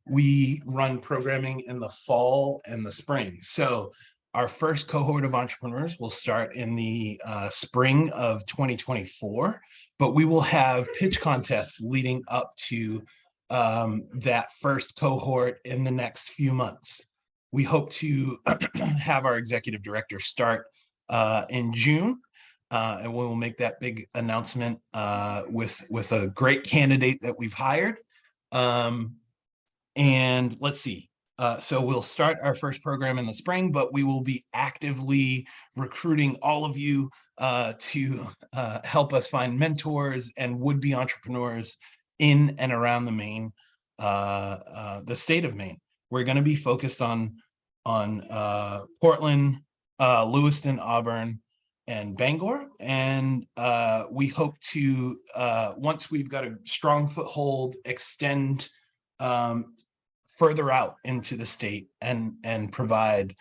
[SPEAKER 5] we run programming in the fall and the spring. So our first cohort of entrepreneurs will start in the spring of 2024, but we will have pitch contests leading up to that first cohort in the next few months. We hope to have our executive director start in June, and we will make that big announcement with a great candidate that we've hired. And let's see. So we'll start our first program in the spring, but we will be actively recruiting all of you to help us find mentors and would-be entrepreneurs in and around the Maine, the state of Maine. We're going to be focused on Portland, Lewiston, Auburn, and Bangor. And we hope to, once we've got a strong foothold, extend further out into the state and provide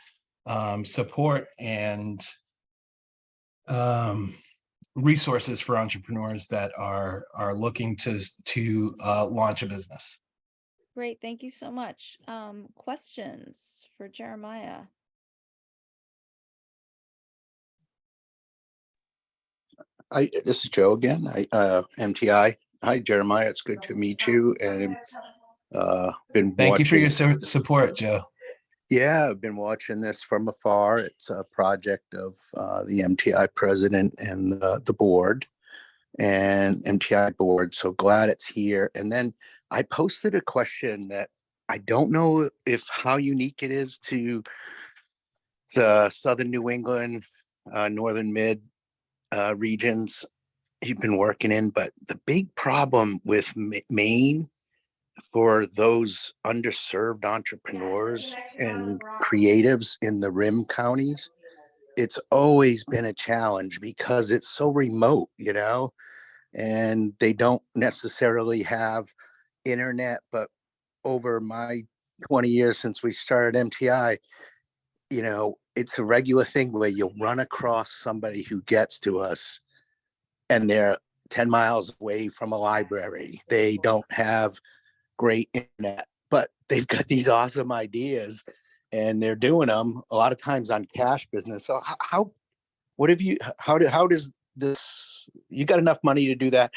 [SPEAKER 5] support and resources for entrepreneurs that are looking to launch a business.
[SPEAKER 1] Great, thank you so much. Questions for Jeremiah?
[SPEAKER 11] This is Joe again. MTI. Hi, Jeremiah. It's good to meet you. And been
[SPEAKER 5] Thank you for
[SPEAKER 11] watching.
[SPEAKER 5] your support, Joe.
[SPEAKER 11] Yeah, I've been watching this from afar. It's a project of the MTI president and the board and MTI board. So glad it's here. And then I posted a question that I don't know if how unique it is to the Southern New England, Northern Mid regions you've been working in, but the big problem with Maine for those underserved entrepreneurs and creatives in the rim counties, it's always been a challenge because it's so remote, and they don't necessarily have internet. But over my 20 years since we started MTI, it's a regular thing where you'll run across somebody who gets to us and they're 10 miles away from a library. They don't have great internet, but they've got these awesome ideas and they're doing them a lot of times on cash business. So how does this, you got enough money to do that?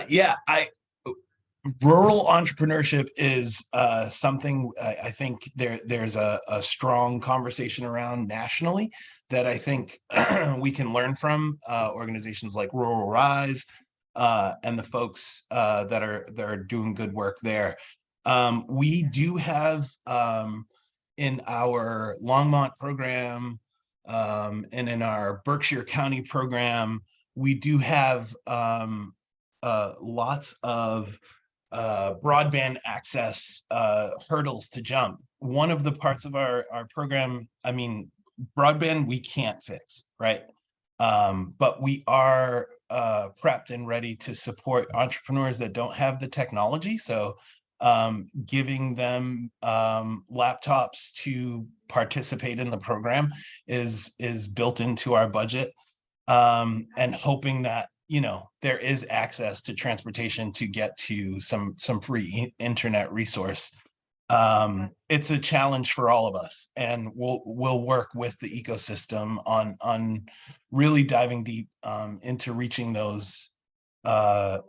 [SPEAKER 5] Yeah, rural entrepreneurship is something I think there's a strong conversation around nationally that I think we can learn from organizations like Rural Rise and the folks that are doing good work there. We do have in our Longmont program and in our Berkshire County program, we do have lots of broadband access hurdles to jump. One of the parts of our program, broadband we can't fix, right? But we are prepped and ready to support entrepreneurs that don't have the technology. So giving them laptops to participate in the program is built into our budget, and hoping that there is access to transportation to get to some free internet resource. It's a challenge for all of us, and we'll work with the ecosystem on really diving deep into reaching those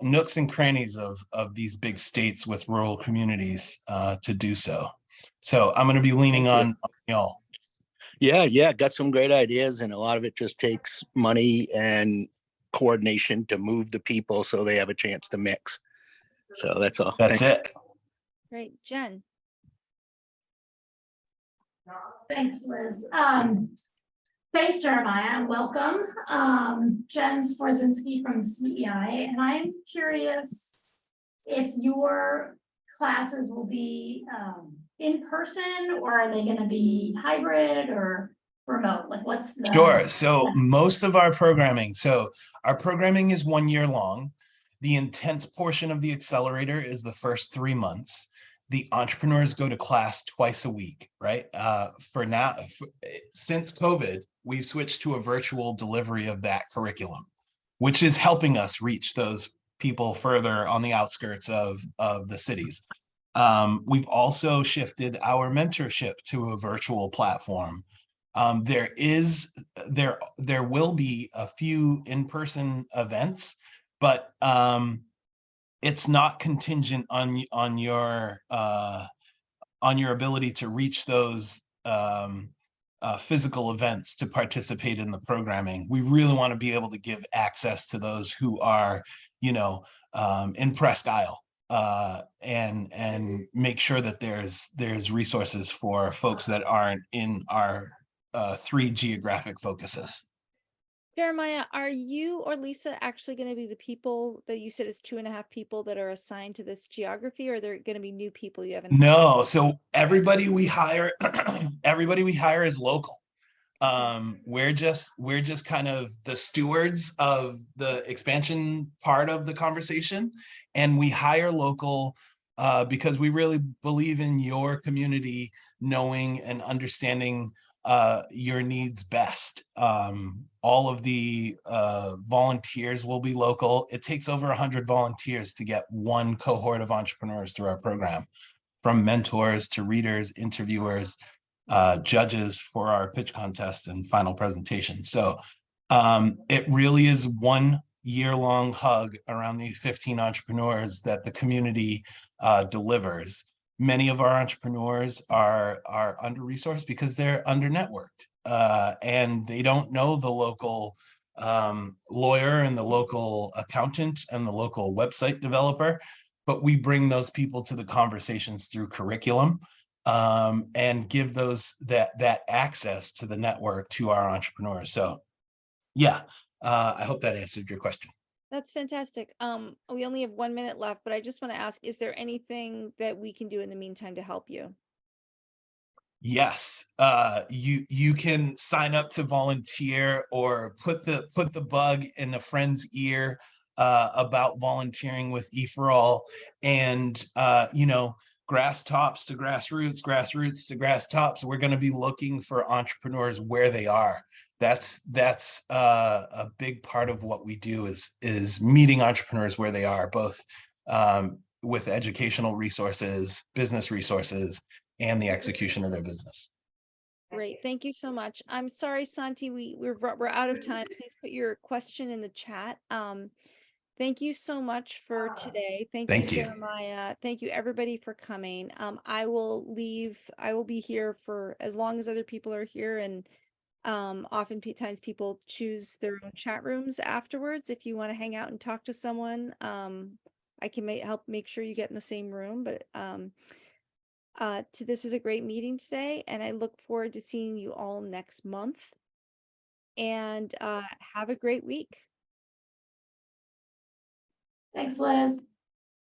[SPEAKER 5] nooks and crannies of these big states with rural communities to do so. So I'm going to be leaning on y'all.
[SPEAKER 11] Yeah, got some great ideas, and a lot of it just takes money and coordination to move the people so they have a chance to mix. So that's all.
[SPEAKER 5] That's
[SPEAKER 11] Thanks.
[SPEAKER 5] it.
[SPEAKER 1] Great, Jen.
[SPEAKER 14] Thanks, Liz. Thanks, Jeremiah, and welcome. Jen Sforzinski from CEI, and I'm curious if your classes will be in person, or are they going to be hybrid or remote? Like, what's the—
[SPEAKER 5] Sure. So most of our programming, our programming is 1 year long. The intense portion of the accelerator is the first 3 months. The entrepreneurs go to class twice a week, right? For now, since COVID, we've switched to a virtual delivery of that curriculum, which is helping us reach those people further on the outskirts of the cities. We've also shifted our mentorship to a virtual platform. There will be a few in-person events, but it's not contingent on your ability to reach those physical events to participate in the programming. We really want to be able to give access to those who are, in Presque Isle, and make sure that there's resources for folks that aren't in our 3 geographic focuses.
[SPEAKER 1] Jeremiah, are you or Lisa actually going to be the people that you said is 2.5 people that are assigned to this geography, or are there going to be new people you haven't?
[SPEAKER 5] No, so everybody we hire, is local. We're just kind of the stewards of the expansion part of the conversation, and we hire local because we really believe in your community knowing and understanding your needs best. All of the volunteers will be local. It takes over 100 volunteers to get one cohort of entrepreneurs through our program, from mentors to readers, interviewers, judges for our pitch contest and final presentation. So it really is 1 year-long hug around these 15 entrepreneurs that the community delivers. Many of our entrepreneurs are under-resourced because they're under-networked, and they don't know the local lawyer and the local accountant and the local website developer, but we bring those people to the conversations through curriculum, and give that access to the network to our entrepreneurs. So yeah, I hope that answered your question.
[SPEAKER 1] That's fantastic. We only have 1 minute left, but I just want to ask, is there anything that we can do in the meantime to help you?
[SPEAKER 5] Yes, you can sign up to volunteer or put the bug in a friend's ear about volunteering with EforAll, and grass tops to grassroots, grassroots to grass tops. We're going to be looking for entrepreneurs where they are. That's a big part of what we do is meeting entrepreneurs where they are, both with educational resources, business resources, and the execution of their business.
[SPEAKER 1] Great, thank you so much. I'm sorry, Santi, we're out of time. Please put your question in the chat. Thank you so much for today. Thank you, Jeremiah. Thank you, everybody, for coming. I will be here for as long as other people are here, and oftentimes people choose their own chat rooms afterwards. If you want to hang out and talk to someone, I can help make sure you get in the same room. But this was a great meeting today, and I look forward to seeing you all next month. And have a great week.
[SPEAKER 14] Thanks, Liz.